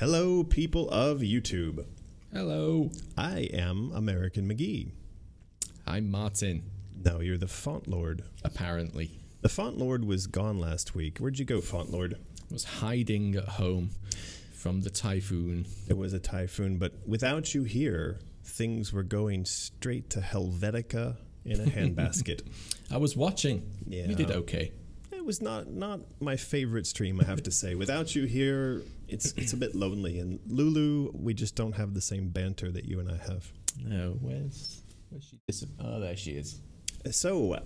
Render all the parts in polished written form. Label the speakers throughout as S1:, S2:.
S1: Hello, people of YouTube.
S2: Hello.
S1: I am American McGee.
S2: I'm Martin.
S1: No, you're the Font Lord.
S2: Apparently.
S1: The Font Lord was gone last week. Where'd you go, Font Lord?
S2: I was hiding at home from the typhoon.
S1: It was a typhoon, but without you here, things were going straight to Helvetica in a handbasket.
S2: I was watching.
S1: Yeah.
S2: You did okay.
S1: It was not my favorite stream, I have to say. Without you here, it's a bit lonely. And Lulu, we just don't have the same banter that you and I have.
S2: No, where's she? Oh, there she is.
S1: So,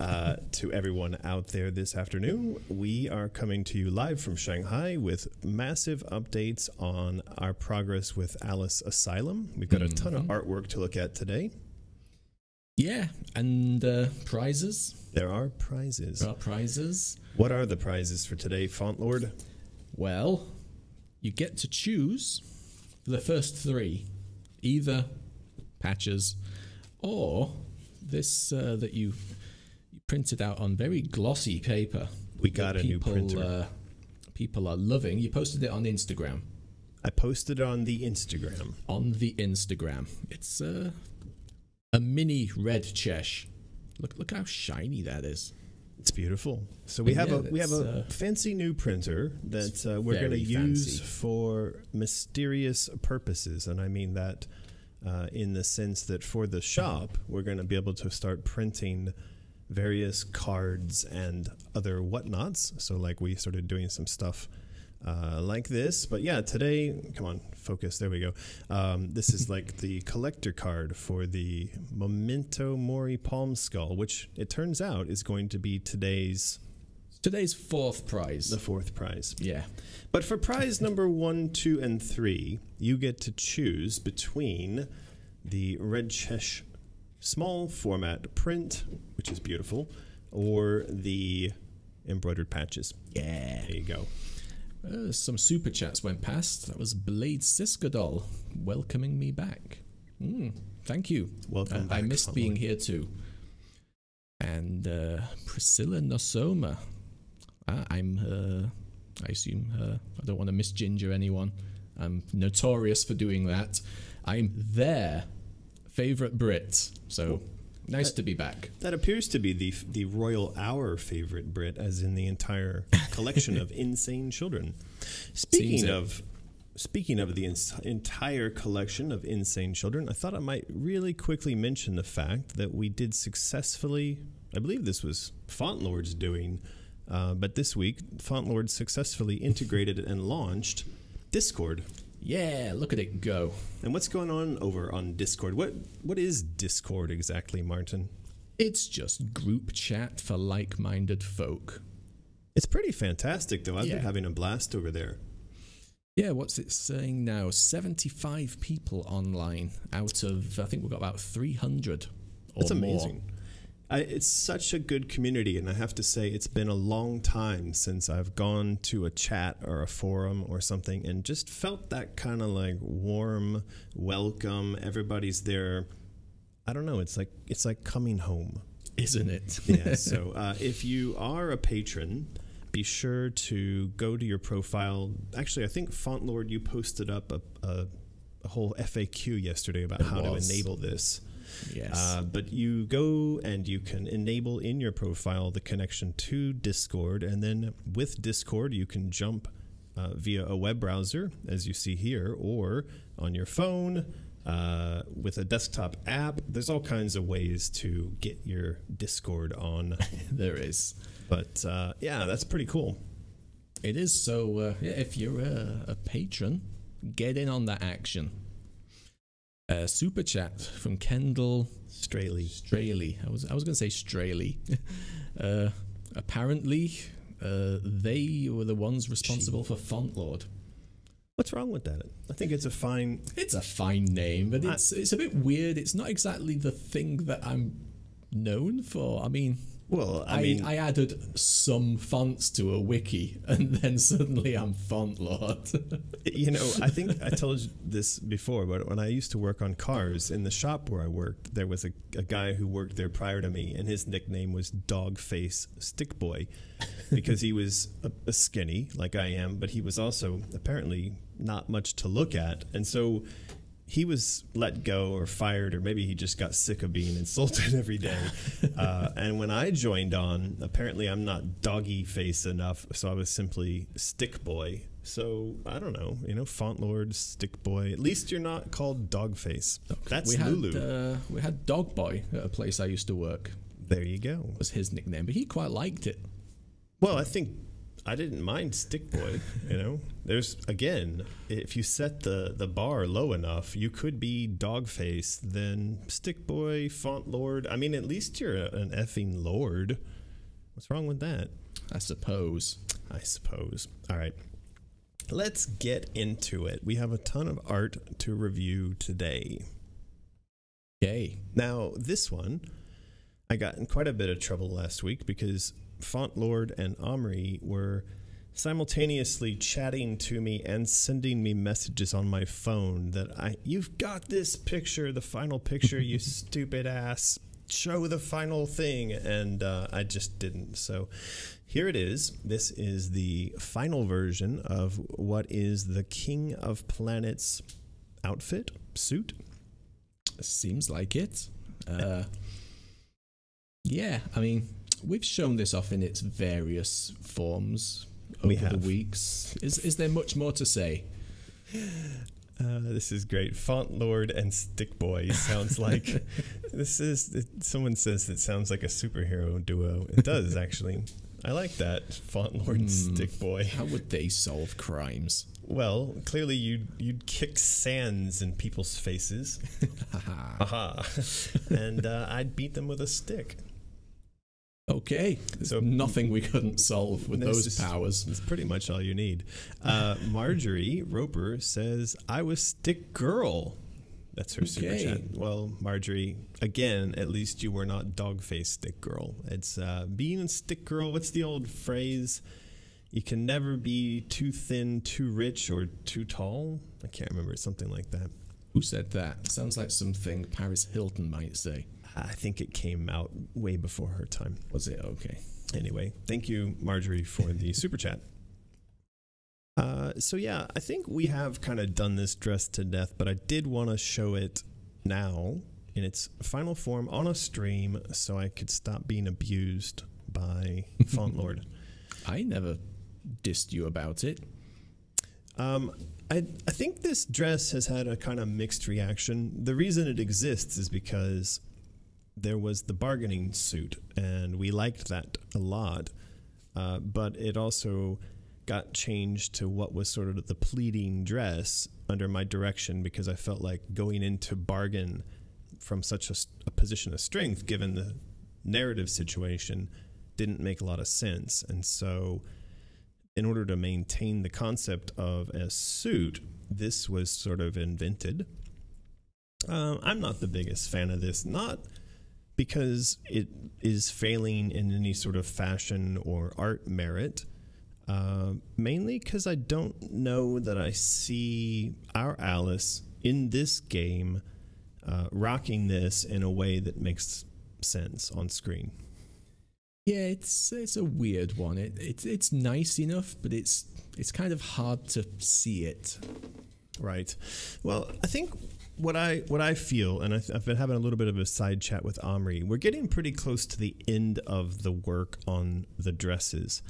S1: to everyone out there this afternoon, we are coming to you live from Shanghai with massive updates on our progress with Alice Asylum. We've got a ton of artwork to look at today.
S2: Yeah, and prizes.
S1: There are prizes.
S2: There are prizes.
S1: What are the prizes for today, Font Lord?
S2: Well, you get to choose the first three, either patches or this that you printed out on very glossy paper.
S1: We got a new printer.
S2: People are loving. You posted it on Instagram.
S1: I posted it on the Instagram.
S2: On the Instagram. It's a mini red chesh. Look how shiny that is.
S1: It's beautiful. So we have a fancy new printer that we're going to use for mysterious purposes, and I mean that in the sense that for the shop we're going to be able to start printing various cards and other whatnots. So like we started doing some stuff like this, but yeah, today, come on, focus, there we go. This is like the collector card for the Memento Mori Palm Skull, which it turns out is going to be today's
S2: fourth prize.
S1: The fourth prize.
S2: Yeah.
S1: But for prize number 1, 2, and 3, you get to choose between the Red Chesh small format print, which is beautiful, or the embroidered patches.
S2: Yeah.
S1: There you go.
S2: Some super chats went past. That was Blade Siskadol welcoming me back. Thank you.
S1: Welcome back.
S2: I missed being here too. And Priscilla Nosoma. I assume I don't want to misginger anyone. I'm notorious for doing that. I'm their favorite Brit. So nice to be back. That
S1: appears to be the Royal Hour favorite Brit, as in the entire collection of insane children. Speaking of the entire collection of insane children, I thought I might really quickly mention the fact that we did successfully, I believe this was Font Lord's doing, but this week Font Lord successfully integrated and launched Discord.
S2: Yeah, look at it go.
S1: And what's going on over on Discord? What is Discord exactly, Martin?
S2: It's just group chat for like-minded folk.
S1: It's pretty fantastic, though. I've been having a blast over there.
S2: Yeah, what's it saying now? 75 people online out of, I think we've got about 300 or
S1: That's amazing.
S2: More.
S1: It's such a good community, and I have to say it's been a long time since I've gone to a chat or a forum or something and just felt that kind of like warm welcome. Everybody's there. I don't know. It's like coming home,
S2: isn't it?
S1: Yeah. So if you are a patron, be sure to go to your profile. Actually, I think Font Lord, you posted up a whole FAQ yesterday about how to enable this.
S2: Yes.
S1: But you go and you can enable in your profile the connection to Discord, and then with Discord you can jump via a web browser, as you see here, or on your phone with a desktop app. There's all kinds of ways to get your Discord on.
S2: There is.
S1: But yeah, that's pretty cool.
S2: It is. So yeah, if you're a patron, get in on that action. Super chat from Kendall Straley. I was going to say Straley. Apparently, they were the ones responsible for Font Lord.
S1: What's wrong with that? I think it's a fine.
S2: It's a fine name, but it's a bit weird. It's not exactly the thing that I'm known for. I mean,
S1: Well, I mean,
S2: I added some fonts to a wiki, and then suddenly I'm font lord.
S1: You know, I think I told you this before, but when I used to work on cars in the shop where I worked, there was a guy who worked there prior to me, and his nickname was Dogface Stick Boy, because he was a skinny like I am, but he was also apparently not much to look at, and so he was let go or fired, or maybe he just got sick of being insulted every day. And when I joined on, apparently I'm not doggy face enough, so I was simply Stick Boy. So I don't know, you know, Font Lord, Stick Boy. At least you're not called Dog Face. That's Lulu.
S2: We had Dog Boy at a place I used to work.
S1: There you go.
S2: Was his nickname, but he quite liked it.
S1: Well, I think I didn't mind Stick Boy, you know. There's, again, if you set the bar low enough, you could be Dogface, then Stick Boy, Font Lord. I mean, at least you're an effing lord. What's wrong with that?
S2: I suppose. All right.
S1: Let's get into it. We have a ton of art to review today.
S2: Okay.
S1: Now, this one, I got in quite a bit of trouble last week because Font Lord and Omri were simultaneously chatting to me and sending me messages on my phone that you've got this picture, the final picture, you stupid ass, show the final thing, and I just didn't. So here it is. This is the final version of what is the King of Planets outfit, suit.
S2: Seems like it. Yeah, I mean, we've shown this off in its various forms over the weeks. Is there much more to say?
S1: This is great. Font Lord and Stick Boy sounds like someone says it sounds like a superhero duo. It does, actually. I like that. Font Lord and Stick Boy.
S2: How would they solve crimes?
S1: Well, clearly you'd kick sands in people's faces. And I'd beat them with a stick.
S2: Okay, so nothing we couldn't solve with those powers.
S1: That's pretty much all you need. Marjorie Roper says, I was Stick Girl. That's her super chat. Well, Marjorie, again, at least you were not Dogface Stick Girl. It's being a Stick Girl. What's the old phrase? You can never be too thin, too rich, or too tall. I can't remember. Something like that.
S2: Who said that? Sounds like something Paris Hilton might say.
S1: I think it came out way before her time.
S2: Was it? Okay.
S1: Anyway, thank you, Marjorie, for the super chat. So yeah, I think we have kind of done this dress to death, but I did want to show it now in its final form on a stream so I could stop being abused by Font Lord.
S2: I never dissed you about it.
S1: I think this dress has had a kind of mixed reaction. The reason it exists is because there was the bargaining suit, and we liked that a lot, but it also got changed to what was sort of the pleading dress under my direction, because I felt like going into bargain from such a position of strength, given the narrative situation, didn't make a lot of sense. And so in order to maintain the concept of a suit, this was sort of invented. I'm not the biggest fan of this, not because it is failing in any sort of fashion or art merit, mainly because I don't know that I see our Alice in this game rocking this in a way that makes sense on screen.
S2: Yeah, it's a weird one. It's nice enough, but it's kind of hard to see it.
S1: Right. Well, I think what I feel, and I've been having a little bit of a side chat with Omri, we're getting pretty close to the end of the work on the dresses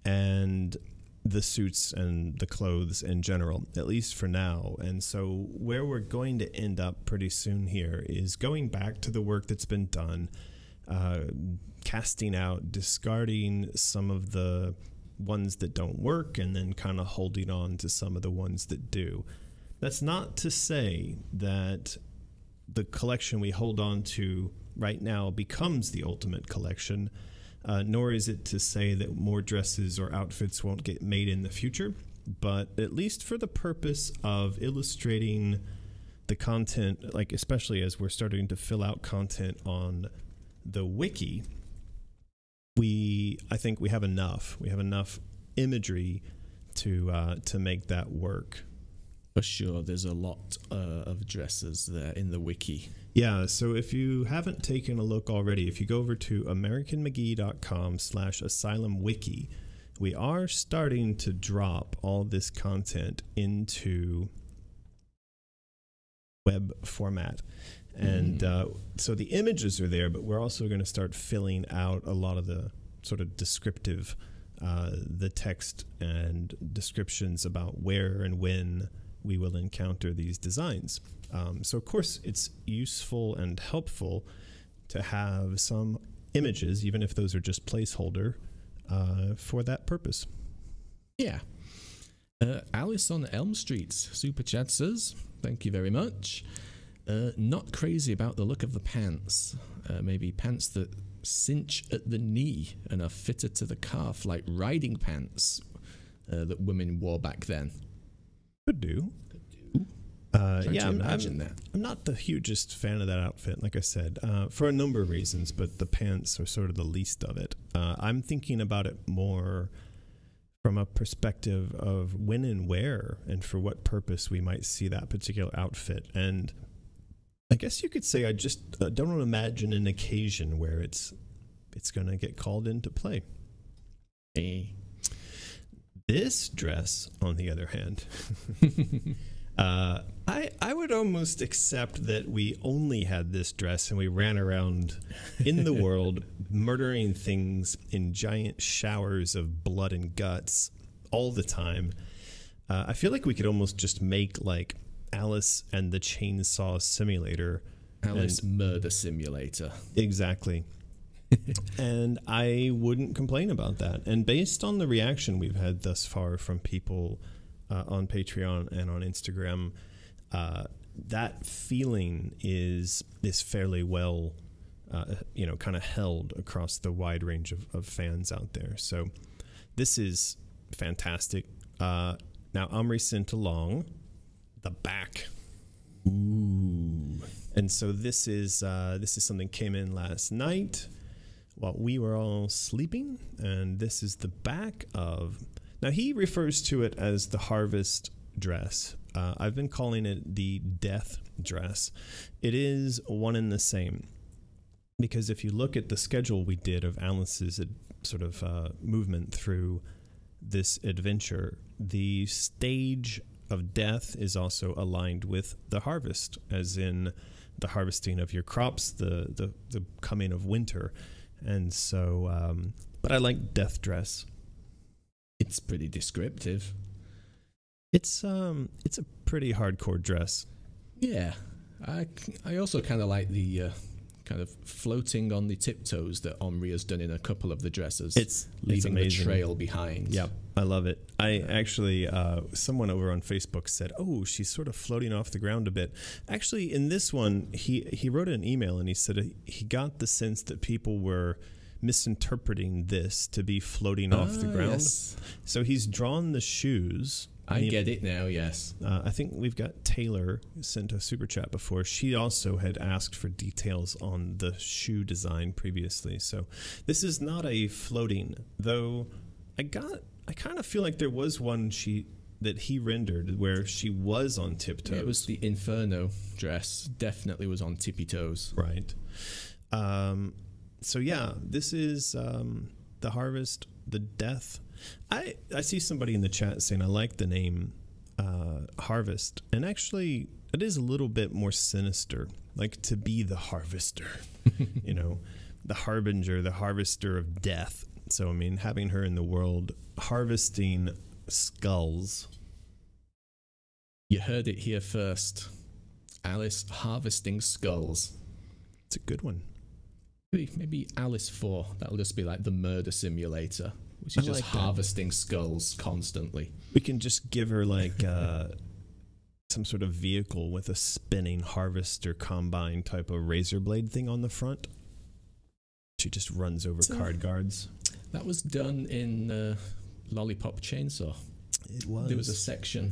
S1: and the suits and the clothes in general, at least for now. And so where we're going to end up pretty soon here is going back to the work that's been done, casting out, discarding some of the ones that don't work, and then kind of holding on to some of the ones that do. That's not to say that the collection we hold on to right now becomes the ultimate collection, nor is it to say that more dresses or outfits won't get made in the future, but at least for the purpose of illustrating the content, like especially as we're starting to fill out content on the Wiki, I think we have enough. We have enough imagery to make that work.
S2: For sure, there's a lot of dresses there in the wiki.
S1: Yeah, so if you haven't taken a look already, if you go over to americanmcgee.com/asylumwiki, we are starting to drop all this content into web format. And so the images are there, but we're also going to start filling out a lot of the sort of descriptive, the text and descriptions about where and when we will encounter these designs. So of course it's useful and helpful to have some images, even if those are just placeholder, for that purpose.
S2: Yeah. Alice on Elm Street super chat says, thank you very much. Not crazy about the look of the pants. Maybe pants that cinch at the knee and are fitted to the calf like riding pants that women wore back then.
S1: Could do. Yeah,
S2: I'm
S1: not the hugest fan of that outfit, like I said, for a number of reasons, but the pants are sort of the least of it. I'm thinking about it more from a perspective of when and where and for what purpose we might see that particular outfit. And I guess you could say I just don't imagine an occasion where it's going to get called into play.
S2: Hey.
S1: This dress, on the other hand, I would almost accept that we only had this dress and we ran around in the world murdering things in giant showers of blood and guts all the time. I feel like we could almost just make like Alice and the Chainsaw Simulator.
S2: Alice Murder Simulator.
S1: Exactly. And I wouldn't complain about that. And based on the reaction we've had thus far from people on Patreon and on Instagram, that feeling is fairly well, kind of held across the wide range of fans out there. So this is fantastic. Now, Omri sent along the back.
S2: Ooh.
S1: And so this is something came in last night while we were all sleeping, and this is the back of. Now he refers to it as the harvest dress. I've been calling it the death dress. It is one and the same, because if you look at the schedule we did of Alice's sort of movement through this adventure, the stage of death is also aligned with the harvest, as in the harvesting of your crops, the coming of winter. And so, but I like death dress.
S2: It's pretty descriptive.
S1: It's a pretty hardcore dress.
S2: Yeah, I also kind of like the kind of floating on the tiptoes that Omri has done in a couple of the dresses.
S1: It's
S2: leaving the
S1: amazing.
S2: trail behind.
S1: Yep, I love it. I actually, someone over on Facebook said, "Oh, she's sort of floating off the ground a bit." Actually, in this one, he wrote an email and he said he got the sense that people were misinterpreting this to be floating off the ground.
S2: Yes.
S1: So he's drawn the shoes.
S2: I get it now, yes.
S1: I think we've got Taylor sent a super chat before. She also had asked for details on the shoe design previously. So this is not a floating, though I kind of feel like there was one that he rendered where she was on tiptoes.
S2: It was the Inferno dress. Definitely was on tippy toes.
S1: Right. So yeah, this is the harvest, the death. I see somebody in the chat saying I like the name Harvest, and actually it is a little bit more sinister, like to be the harvester, the harbinger, the harvester of death. So I mean, having her in the world harvesting skulls.
S2: You heard it here first. Alice harvesting skulls.
S1: It's a good one.
S2: Maybe Alice 4. That'll just be like the murder simulator, which is just harvesting skulls constantly.
S1: We can just give her like some sort of vehicle with a spinning harvester combine type of razor blade thing on the front. She just runs over card guards.
S2: That was done in Lollipop Chainsaw.
S1: It was.
S2: There was a section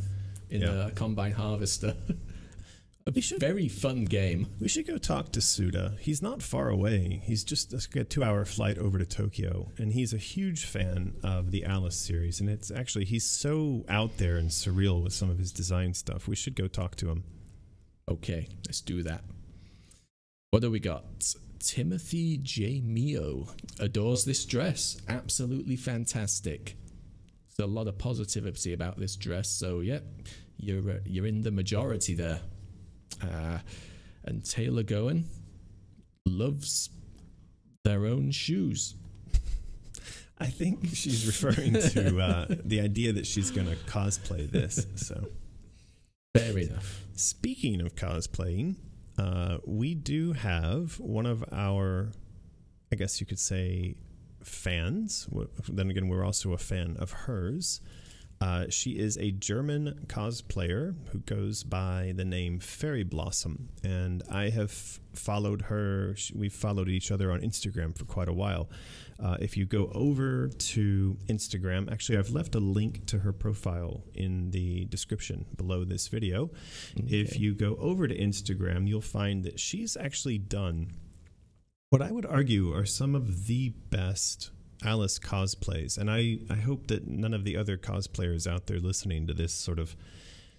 S2: in a combine harvester. Very fun game.
S1: We should go talk to Suda. He's not far away. He's just a 2-hour flight over to Tokyo, and he's a huge fan of the Alice series. And it's actually, he's so out there and surreal with some of his design stuff. We should go talk to him. Okay,
S2: let's do that. What do we got? Timothy J. Mio adores this dress. Absolutely fantastic. There's a lot of positivity about this dress. So, yeah, you're in the majority there. And Taylor Goen loves their own shoes.
S1: I think she's referring to the idea that she's going to cosplay this. So,
S2: fair enough.
S1: Speaking of cosplaying, we do have one of our, I guess you could say, fans. Then again, we're also a fan of hers. She is a German cosplayer who goes by the name FaerieBlossom, and I have followed her. We've followed each other on Instagram for quite a while. If you go over to Instagram, actually I've left a link to her profile in the description below this video. Okay. If you go over to Instagram, you'll find that she's actually done what I would argue are some of the best Alice cosplays, and I hope that none of the other cosplayers out there listening to this sort of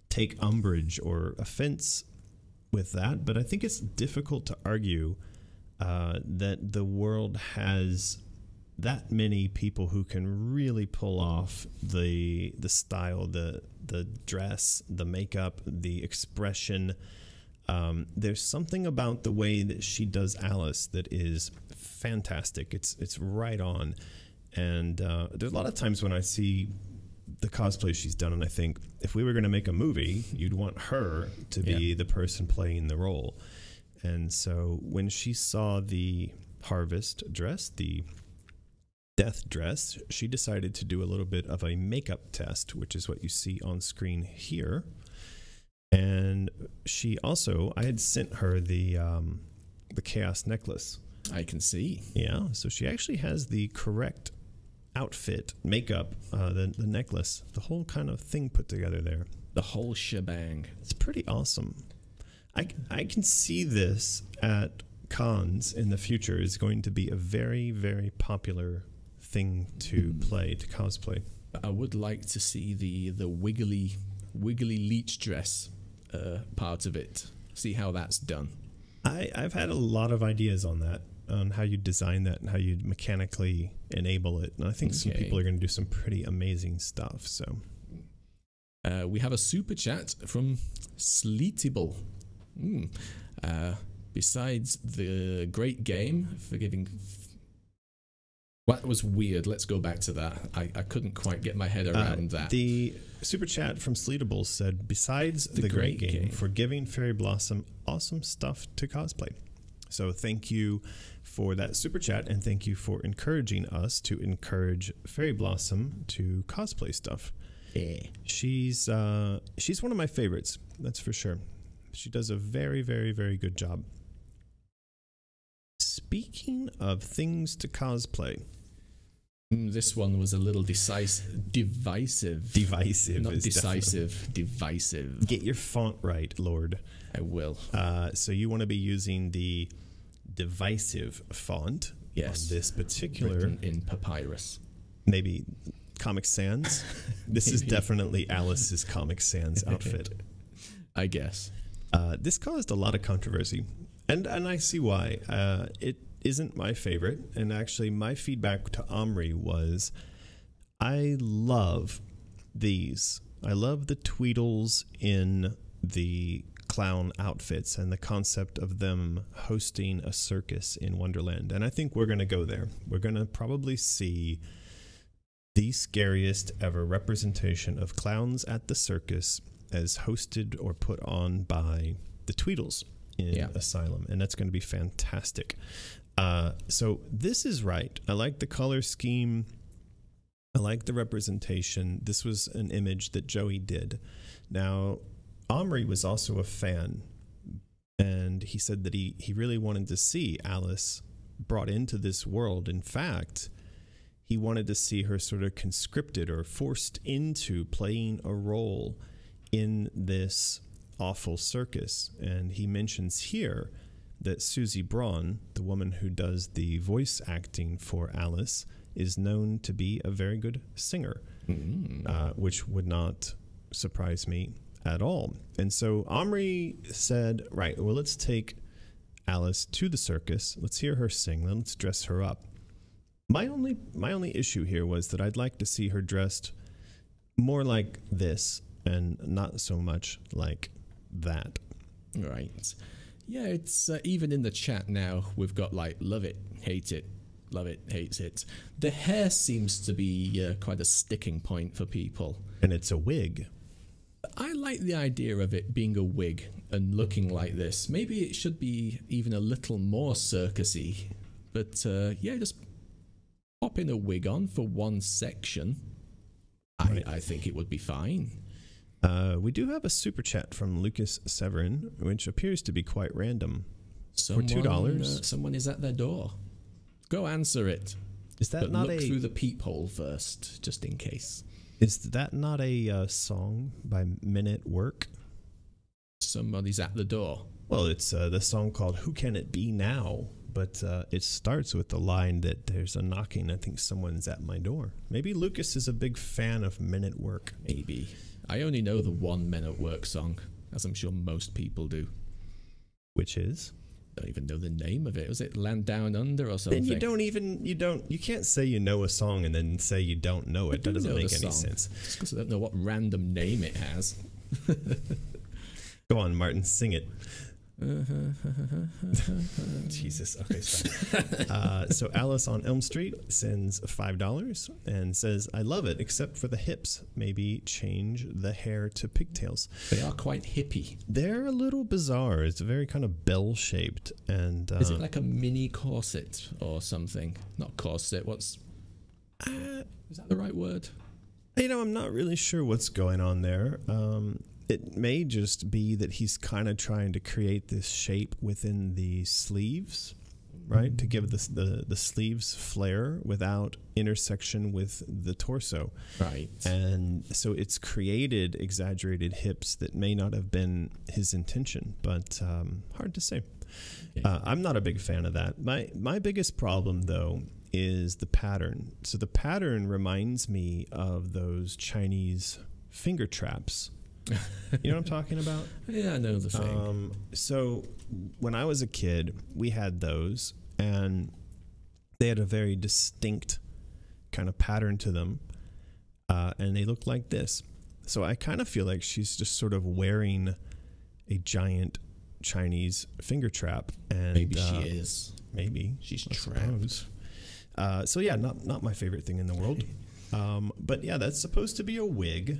S1: take umbrage or offense with that, but I think it's difficult to argue that the world has that many people who can really pull off the style, the dress, the makeup, the expression. There's something about the way that she does Alice that is fantastic. It's right on. And there's a lot of times when I see the cosplay she's done, and I think if we were going to make a movie, you'd want her to be the person playing the role. And so when she saw the Harvest dress, the death dress, she decided to do a little bit of a makeup test, which is what you see on screen here. And she also, I had sent her the Chaos necklace.
S2: I can see.
S1: Yeah, so she actually has the correct outfit, makeup, the necklace, the whole kind of thing put together there.
S2: The whole shebang.
S1: It's pretty awesome. I can see this at cons in the future is going to be a very, very popular thing to play, to cosplay.
S2: I would like to see the wiggly leech dress part of it. See how that's done.
S1: I've had a lot of ideas on that, on how you design that and how you mechanically enable it. And I think some people are going to do some pretty amazing stuff. So
S2: we have a super chat from Sleetable. Besides the great game for giving... That was weird. Let's go back to that. I couldn't quite get my head around that.
S1: The super chat from Sleetable said, besides the great game for giving FaerieBlossom awesome stuff to cosplay. So thank you for that super chat, and thank you for encouraging us to encourage FaerieBlossom to cosplay stuff. Yeah. She's one of my favorites, that's for sure. She does a very, very, very good job. Speaking of things to cosplay,
S2: this one was a little divisive.
S1: Divisive,
S2: not decisive. Divisive.
S1: Get your font right, Lord.
S2: I will.
S1: So you want to be using the divisive font.
S2: Yes.
S1: On this particular,
S2: written in papyrus.
S1: Maybe Comic Sans. This is definitely Alice's Comic Sans outfit.
S2: I guess.
S1: This caused a lot of controversy, and I see why. It isn't my favorite, and actually my feedback to Omri was, I love these. I love the Tweedles in the clown outfits and the concept of them hosting a circus in Wonderland, and I think we're going to go there. We're going to probably see the scariest ever representation of clowns at the circus as hosted or put on by the Tweedles in Asylum, and that's going to be fantastic. So this is right. I like the color scheme. I like the representation. This was an image that Joey did. Now, Omri was also a fan, and he said that he really wanted to see Alice brought into this world. In fact, he wanted to see her sort of conscripted or forced into playing a role in this awful circus. And he mentions here that Susie Braun, the woman who does the voice acting for Alice, is known to be a very good singer, which would not surprise me at all. And so Omri said, right, well, let's take Alice to the circus. Let's hear her sing. Then let's dress her up. My only issue here was that I'd like to see her dressed more like this and not so much like that.
S2: Right. Yeah, it's even in the chat now, we've got like, love it, hate it, love it, hates it. The hair seems to be quite a sticking point for people.
S1: And it's a wig.
S2: I like the idea of it being a wig and looking like this. Maybe it should be even a little more circusy. But yeah, just pop in a wig on for one section. Right. I think it would be fine.
S1: We do have a super chat from Lucas Severin, which appears to be quite random. For $2.
S2: Someone is at their door. Go answer it.
S1: Is that
S2: but
S1: not
S2: look through the peephole first, just in case.
S1: Is that not a song by Men at Work?
S2: Somebody's at the door.
S1: Well, it's the song called Who Can It Be Now? But it starts with the line that there's a knocking. I think someone's at my door. Maybe Lucas is a big fan of Men at Work.
S2: Maybe. I only know the one Men at Work song, as I'm sure most people do.
S1: Which is?
S2: I don't even know the name of it. Was it Land Down Under or something?
S1: Then you can't say you know a song and then say you don't know it. That doesn't make any sense.
S2: Just because I don't know what random name it has.
S1: Go on, Martin, sing it. Jesus. Okay, stop. So Alice on Elm Street sends $5 and says, I love it, except for the hips. Maybe change the hair to pigtails.
S2: They are quite hippie.
S1: They're a little bizarre. It's very kind of bell-shaped. And
S2: is it like a mini corset or something? Not corset. Is that the right word?
S1: I'm not really sure what's going on there. It may just be that he's kind of trying to create this shape within the sleeves, right? To give the sleeves flare without intersection with the torso.
S2: Right.
S1: And so it's created exaggerated hips that may not have been his intention, but hard to say. Okay. I'm not a big fan of that. My biggest problem, though, is the pattern. So the pattern reminds me of those Chinese finger traps. You know what I'm talking about?
S2: Yeah, I know the thing.
S1: So when I was a kid, we had those, and they had a very distinct kind of pattern to them, and they looked like this. So I kind of feel like she's just sort of wearing a giant Chinese finger trap. And
S2: maybe she is.
S1: Maybe.
S2: She's trapped.
S1: So yeah, not my favorite thing in the world. But yeah, that's supposed to be a wig.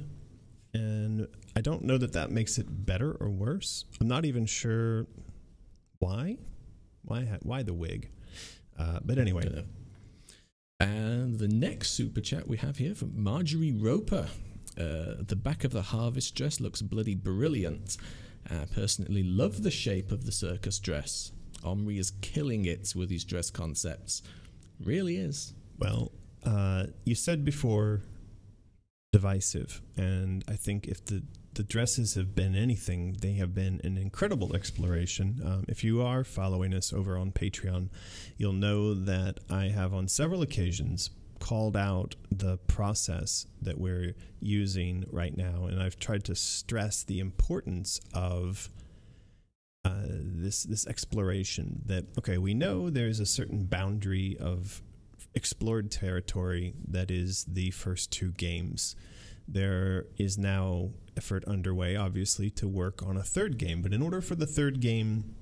S1: And I don't know that makes it better or worse. I'm not even sure why the wig. But anyway.
S2: And the next super chat we have here from Marjorie Roper. The back of the harvest dress looks bloody brilliant. I personally love the shape of the circus dress. Omri is killing it with his dress concepts. Really is.
S1: Well, you said before, divisive, and I think if the dresses have been anything, they have been an incredible exploration. If you are following us over on Patreon, you'll know that I have on several occasions called out the process that we're using right now, and I've tried to stress the importance of this exploration. That, okay, we know there's a certain boundary of explored territory that is the first two games. There is now effort underway, obviously, to work on a third game, but in order for the third game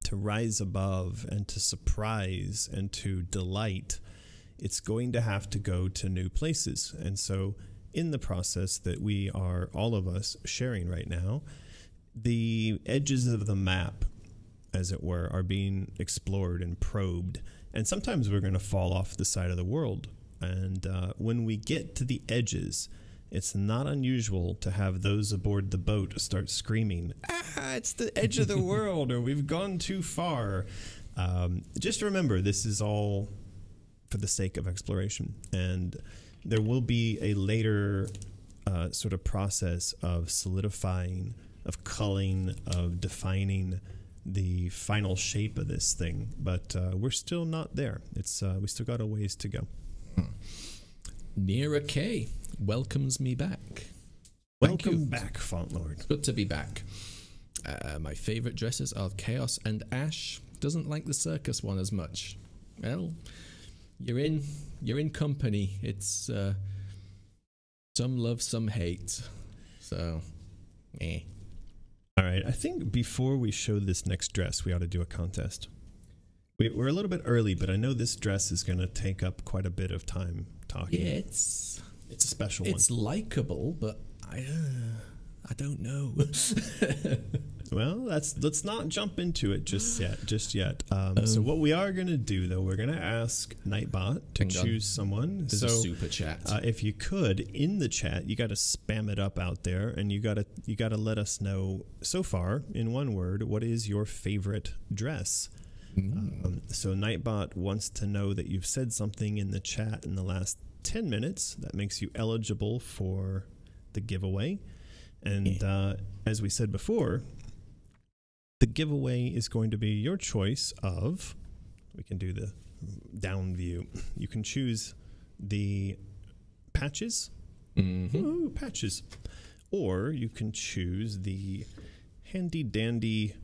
S1: to rise above and to surprise and to delight, it's going to have to go to new places. And so in the process that we are, all of us, sharing right now, the edges of the map, as it were, are being explored and probed. And sometimes we're going to fall off the side of the world. And when we get to the edges, it's not unusual to have those aboard the boat start screaming, it's the edge of the world, or we've gone too far. Just remember, this is all for the sake of exploration. And there will be a later sort of process of solidifying culling, of defining the final shape of this thing, but we're still not there. It's we still got a ways to go.
S2: Nira K welcomes me back.
S1: Welcome back, Font Lord.
S2: Good to be back. My favorite dresses are Chaos and Ash. Doesn't like the Circus one as much. Well, you're in company. It's some love, some hate. So,
S1: All right, I think before we show this next dress, we ought to do a contest. We're a little bit early, but I know this dress is going to take up quite a bit of time talking.
S2: Yeah, it's
S1: a special one.
S2: It's likable, but I don't know.
S1: Well, let's not jump into it just yet. So what we are going to do, though, we're going to ask Nightbot to choose someone.
S2: There's a super chat.
S1: If you could, in the chat, you got to spam it up out there, and you got to let us know so far in one word what is your favorite dress. So Nightbot wants to know that you've said something in the chat in the last 10 minutes that makes you eligible for the giveaway. And as we said before, the giveaway is going to be your choice of, we can do the down view. You can choose the patches. Ooh, patches. Or you can choose the handy dandy,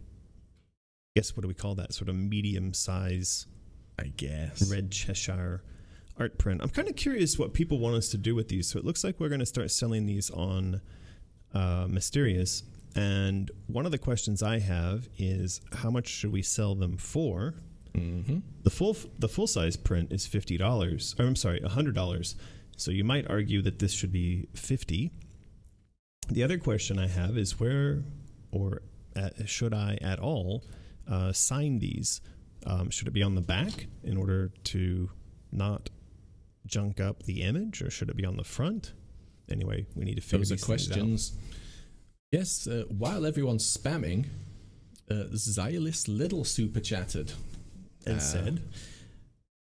S1: guess what do we call that? Sort of medium size,
S2: I guess,
S1: red Cheshire art print. I'm kind of curious what people want us to do with these. So it looks like we're going to start selling these on Mysterious. And one of the questions I have is, how much should we sell them for? The full size print is $50. Or I'm sorry, $100. So you might argue that this should be $50. The other question I have is, where or should I at all sign these? Should it be on the back in order to not junk up the image, or should it be on the front? Anyway, we need to figure these questions out.
S2: Yes, while everyone's spamming, Xylis Little super chatted
S1: and said,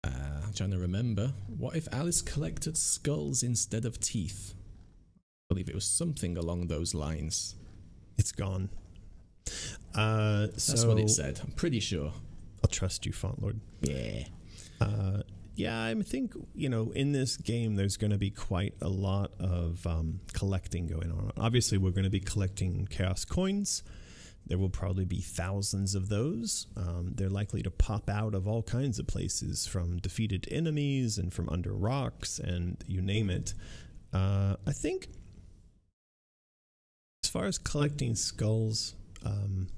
S2: I'm trying to remember, what if Alice collected skulls instead of teeth? I believe it was something along those lines.
S1: It's gone.
S2: That's what it said. I'm pretty sure.
S1: I'll trust you, Font Lord.
S2: Yeah.
S1: Yeah, I think, in this game, there's going to be quite a lot of collecting going on. Obviously, we're going to be collecting Chaos coins. There will probably be thousands of those. They're likely to pop out of all kinds of places, from defeated enemies and from under rocks and you name it. I think as far as collecting skulls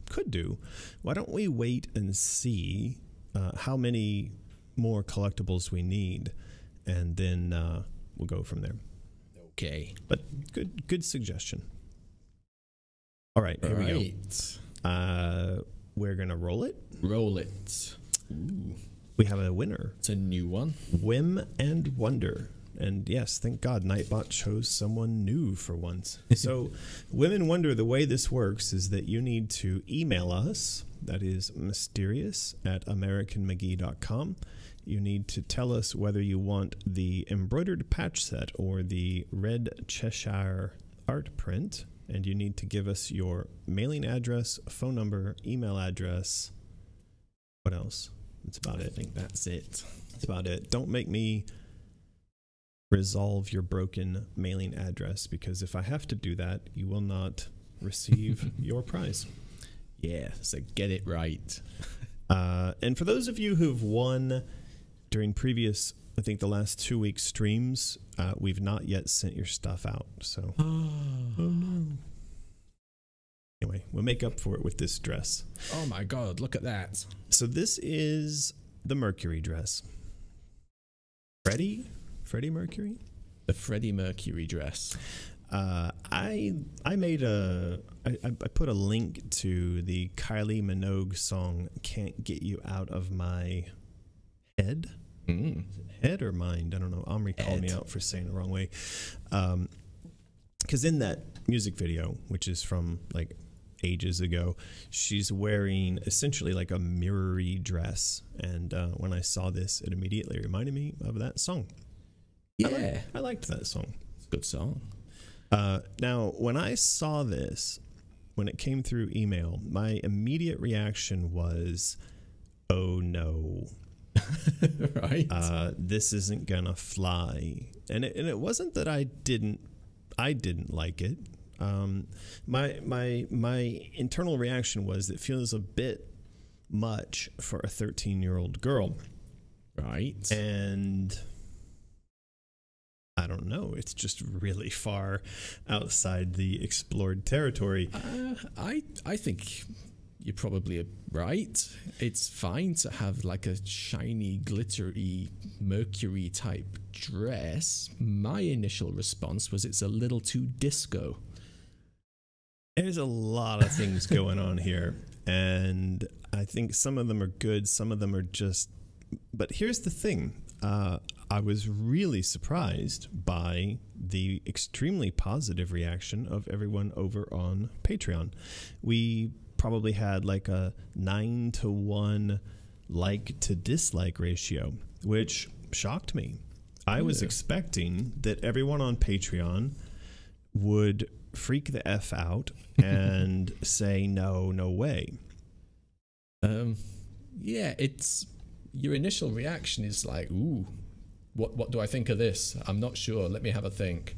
S1: could do, why don't we wait and see how many more collectibles we need, and then we'll go from there.
S2: Okay,
S1: but good suggestion. All right, here we go. We're gonna roll it.
S2: Ooh.
S1: We have a winner.
S2: It's a new one.
S1: Whim and Wonder. And yes, thank God Nightbot chose someone new for once. So Whim and Wonder, the way this works is that you need to email us. That is mysterious@americanmcgee.com. You need to tell us whether you want the embroidered patch set or the red Cheshire art print. And you need to give us your mailing address, phone number, email address. What else? That's about it.
S2: I think that's it.
S1: That's about it. Don't make me resolve your broken mailing address, because if I have to do that, you will not receive your prize.
S2: Yeah, so get it right.
S1: And for those of you who've won during previous, I think the last 2 weeks streams, we've not yet sent your stuff out. So, oh no. Anyway, we'll make up for it with this dress.
S2: Oh my God, look at that.
S1: So this is the Mercury dress. Freddie Mercury?
S2: The Freddie Mercury dress.
S1: I put a link to the Kylie Minogue song "Can't Get You Out of My Head." Head or mind? I don't know. Omri called me out for saying the wrong way. Because in that music video, which is from like ages ago, she's wearing essentially like a mirror-y dress, and when I saw this, it immediately reminded me of that song.
S2: Yeah,
S1: I liked that song.
S2: It's a good song.
S1: Now, when I saw this, when it came through email, my immediate reaction was, oh no.
S2: Right.
S1: This isn't gonna fly. And it wasn't that I didn't like it. My internal reaction was it feels a bit much for a 13-year-old girl.
S2: Right.
S1: And I don't know. It's just really far outside the explored territory.
S2: I think you're probably right. It's fine to have like a shiny, glittery Mercury type dress. My initial response was it's a little too disco.
S1: There's a lot of things going on here, and I think some of them are good, some of them are just... But here's the thing. I was really surprised by the extremely positive reaction of everyone over on Patreon. We probably had like a 9-to-1 like to dislike ratio, which shocked me. I was expecting that everyone on Patreon would freak the F out and say no way.
S2: Yeah, it's your initial reaction is like, ooh, what do I think of this? I'm not sure. Let me have a think.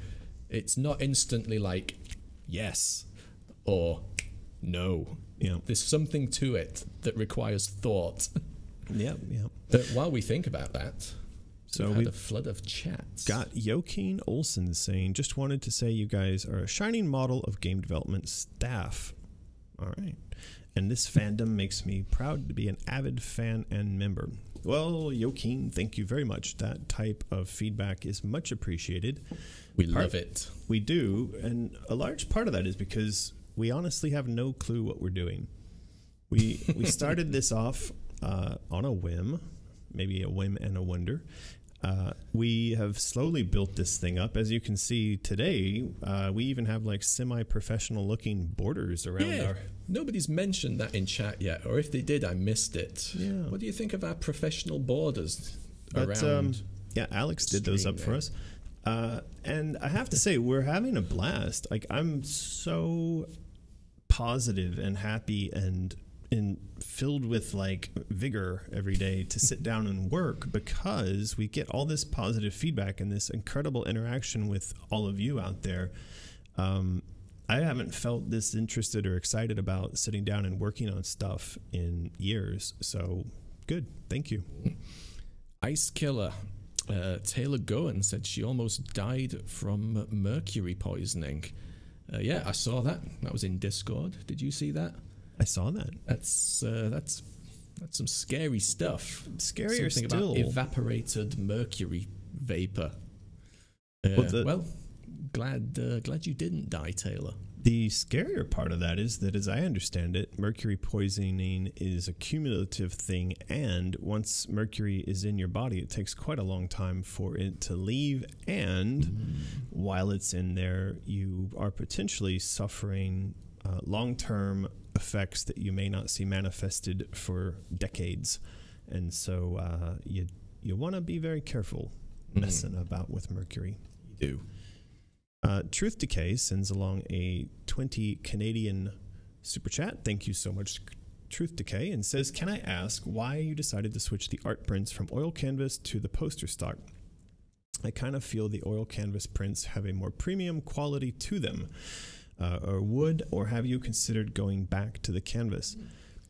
S2: It's not instantly like yes or no.
S1: Yeah.
S2: There's something to it that requires thought.
S1: Yeah.
S2: But while we think about that,
S1: so
S2: we've had a flood of chats.
S1: Got Joaquin Olsen saying, just wanted to say you guys are a shining model of game development staff. All right. And this fandom makes me proud to be an avid fan and member. Well, Joaquin, thank you very much. That type of feedback is much appreciated.
S2: We love it.
S1: We do. And a large part of that is because we honestly have no clue what we're doing. We started this off on a whim, maybe a whim and a wonder. We have slowly built this thing up. As you can see today, we even have like semi-professional looking borders around our...
S2: Nobody's mentioned that in chat yet, or if they did, I missed it.
S1: Yeah.
S2: What do you think of our professional borders around?
S1: Yeah, Alex did those up for us. And I have to say, we're having a blast. Like, I'm so positive and happy and filled with like vigor every day to sit down and work, because we get all this positive feedback and this incredible interaction with all of you out there. I haven't felt this interested or excited about sitting down and working on stuff in years. So good. Thank you.
S2: Ice Killer. Taylor Goen said she almost died from mercury poisoning. Yeah, I saw that. That was in Discord. Did you see that?
S1: I saw that.
S2: That's some scary stuff.
S1: Scarier
S2: Something
S1: still.
S2: About evaporated mercury vapor. Well, glad you didn't die, Taylor.
S1: The scarier part of that is that, as I understand it, mercury poisoning is a cumulative thing, and once mercury is in your body, it takes quite a long time for it to leave, and while it's in there, you are potentially suffering long-term effects that you may not see manifested for decades. And so you want to be very careful messing about with mercury.
S2: You do.
S1: Truth Decay sends along a 20 Canadian super chat. Thank you so much, Truth Decay, and says, can I ask why you decided to switch the art prints from oil canvas to the poster stock? I kind of feel the oil canvas prints have a more premium quality to them. Or have you considered going back to the canvas?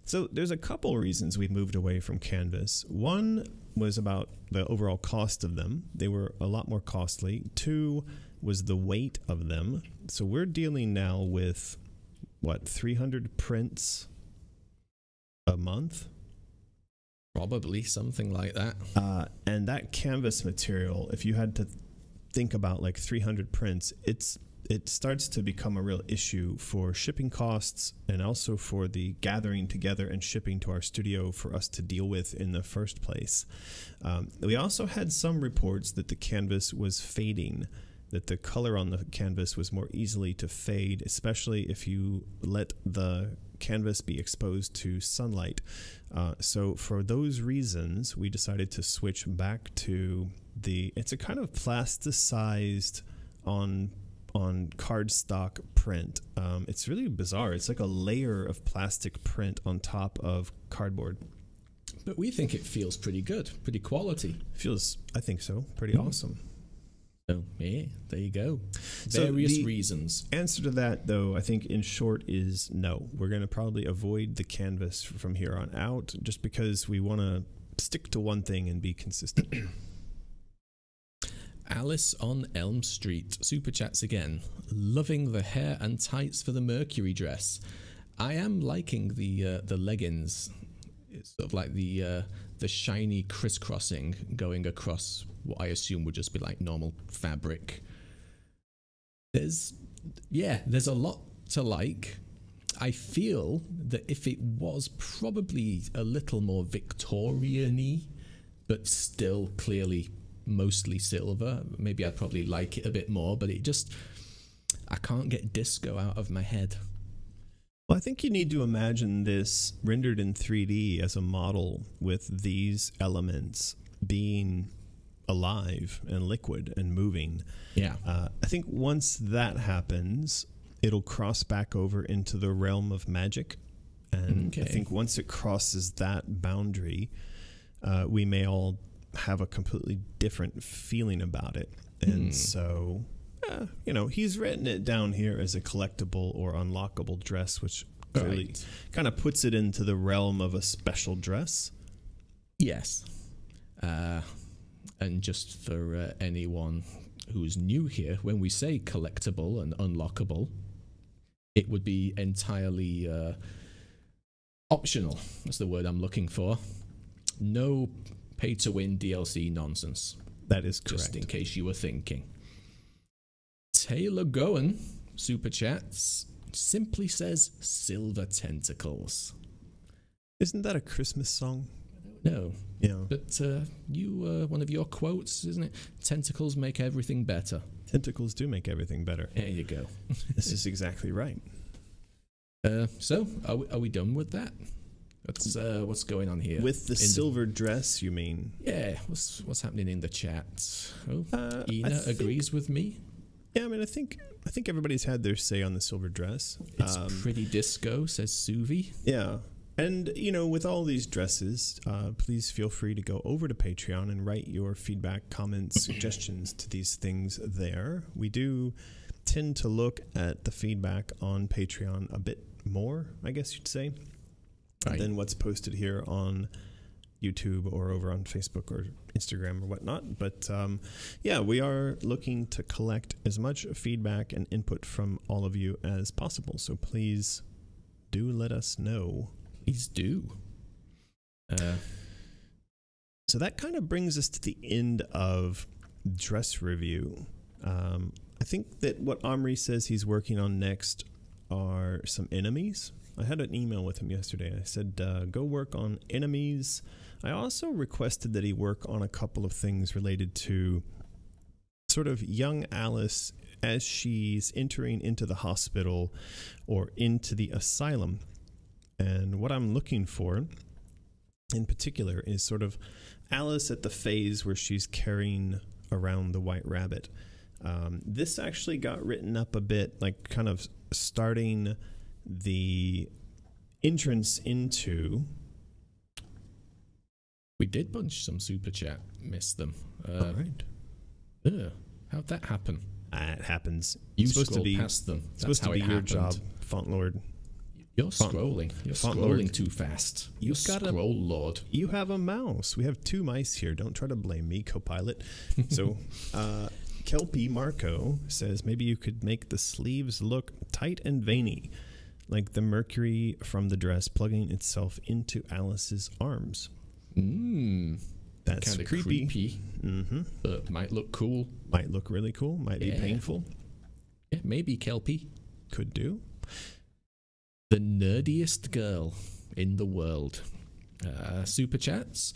S1: So there's a couple reasons we moved away from canvas. One was about the overall cost of them. They were a lot more costly. Two was the weight of them. So we're dealing now with, 300 prints a month?
S2: Probably something like that.
S1: And that canvas material, if you had to think about like 300 prints, it starts to become a real issue for shipping costs, and also for the gathering together and shipping to our studio for us to deal with in the first place. We also had some reports that the canvas was fading, that the color on the canvas was more easily to fade, especially if you let the canvas be exposed to sunlight. So for those reasons, we decided to switch back to it's a kind of plasticized on on cardstock print. It's really bizarre. It's like a layer of plastic print on top of cardboard.
S2: But we think it feels pretty good, pretty quality.
S1: Feels, I think so, pretty awesome.
S2: So, yeah, there you go. Various reasons.
S1: Answer to that, though, I think in short is no. We're going to probably avoid the canvas from here on out just because we want to stick to one thing and be consistent. Alice
S2: on Elm Street super chats again. Loving the hair and tights for the Mercury dress. I am liking the leggings. It's sort of like the shiny crisscrossing going across what I assume would just be like normal fabric. There's a lot to like. I feel that if it was probably a little more Victorian-y, but still clearly mostly silver, maybe I'd probably like it a bit more, but I can't get disco out of my head.
S1: Well, I think you need to imagine this rendered in 3D as a model with these elements being alive and liquid and moving.
S2: Yeah.
S1: I think once that happens, it'll cross back over into the realm of magic. And I think once it crosses that boundary, we may all have a completely different feeling about it. And so, he's written it down here as a collectible or unlockable dress, which clearly kind of puts it into the realm of a special dress.
S2: Yes. And just for anyone who's new here, when we say collectible and unlockable, it would be entirely optional. That's the word I'm looking for. No pay-to-win DLC nonsense.
S1: That is correct.
S2: Just in case you were thinking. Taylor Goen, super chats, simply says silver tentacles.
S1: Isn't that a Christmas song?
S2: No.
S1: Yeah.
S2: But one of your quotes, isn't it? Tentacles make everything better.
S1: Tentacles do make everything better.
S2: There you go.
S1: This is exactly right.
S2: So, are we done with that? What's going on here?
S1: With the silver dress, you mean?
S2: Yeah. What's happening in the chat? Oh, Ina agrees with me.
S1: Yeah, I mean, I think everybody's had their say on the silver dress.
S2: It's pretty disco, says Suvi.
S1: Yeah. And, with all these dresses, please feel free to go over to Patreon and write your feedback, comments, suggestions to these things there. We do tend to look at the feedback on Patreon a bit more, I guess you'd say, than what's posted here on YouTube or over on Facebook or Instagram or whatnot. But we are looking to collect as much feedback and input from all of you as possible. So please do let us know.
S2: Please do.
S1: So that kind of brings us to the end of dress review. I think that what Omri says he's working on next are some enemies. I had an email with him yesterday. I said, go work on enemies. I also requested that he work on a couple of things related to sort of young Alice as she's entering into the hospital or into the asylum. And what I'm looking for in particular is sort of Alice at the phase where she's carrying around the white rabbit. This actually got written up a bit, like kind of starting the entrance into...
S2: We did bunch some super chat, missed them.
S1: All right.
S2: How'd that happen?
S1: It happens.
S2: You scrolled past them. That's
S1: supposed
S2: how
S1: to be
S2: it
S1: your
S2: happened.
S1: Job, Font Lord.
S2: You're scrolling. You're scrolling too fast. You're scroll lord.
S1: You have a mouse. We have two mice here. Don't try to blame me, Copilot. So, Kelpie Marco says maybe you could make the sleeves look tight and veiny, like the Mercury from the dress plugging itself into Alice's arms. That's
S2: kind of
S1: creepy.
S2: But might look cool.
S1: Might look really cool. Might be painful.
S2: Yeah, maybe Kelpie.
S1: Could do.
S2: The nerdiest girl in the world. Super chats.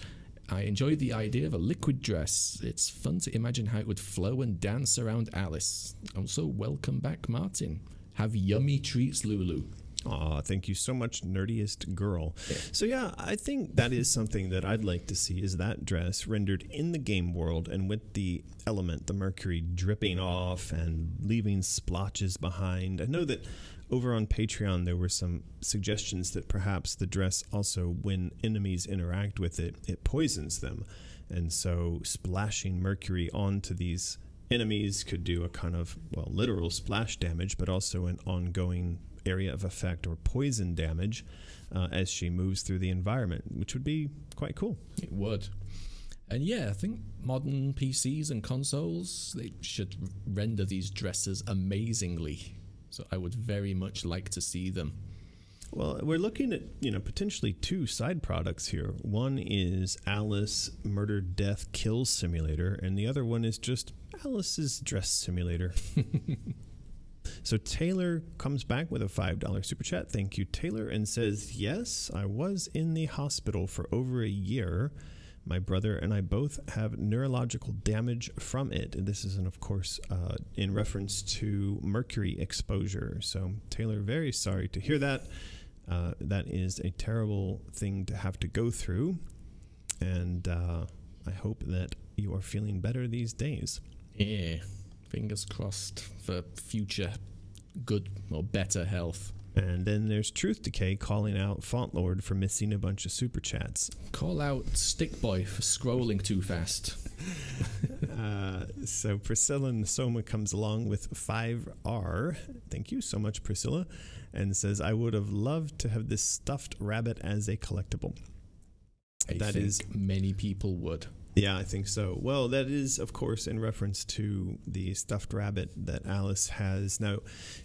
S2: I enjoyed the idea of a liquid dress. It's fun to imagine how it would flow and dance around Alice. Also, welcome back, Martin. Have yummy treats, Lulu.
S1: Aw, thank you so much, nerdiest girl. Yeah. So yeah, I think that is something that I'd like to see, is that dress rendered in the game world and with the element, the Mercury, dripping off and leaving splotches behind. I know that over on Patreon there were some suggestions that perhaps the dress also, when enemies interact with it, it poisons them. And so splashing Mercury onto these enemies could do a kind of, well, literal splash damage, but also an ongoing area of effect or poison damage as she moves through the environment, which would be quite cool.
S2: It would. And yeah, I think modern PCs and consoles, they should render these dresses amazingly. So I would very much like to see them.
S1: Well, we're looking at, potentially 2 side products here. One is Alice Murder, Death, Kill Simulator, and the other one is just Alice's Dress Simulator. So Taylor comes back with a $5 super chat. Thank you, Taylor, and says, yes, I was in the hospital for over a year. My brother and I both have neurological damage from it. And this is, of course, in reference to mercury exposure. So Taylor, very sorry to hear that. That is a terrible thing to have to go through. And I hope that you are feeling better these days.
S2: Yeah. Fingers crossed for future good or better health.
S1: And then there's Truth Decay calling out Font Lord for missing a bunch of super chats.
S2: Call out Stickboy for scrolling too fast.
S1: So Priscilla Nsoma comes along with 5R. Thank you so much, Priscilla. And says, I would have loved to have this stuffed rabbit as a collectible.
S2: I think many people would.
S1: Yeah, I think so. Well, that is, of course, in reference to the stuffed rabbit that Alice has. Now,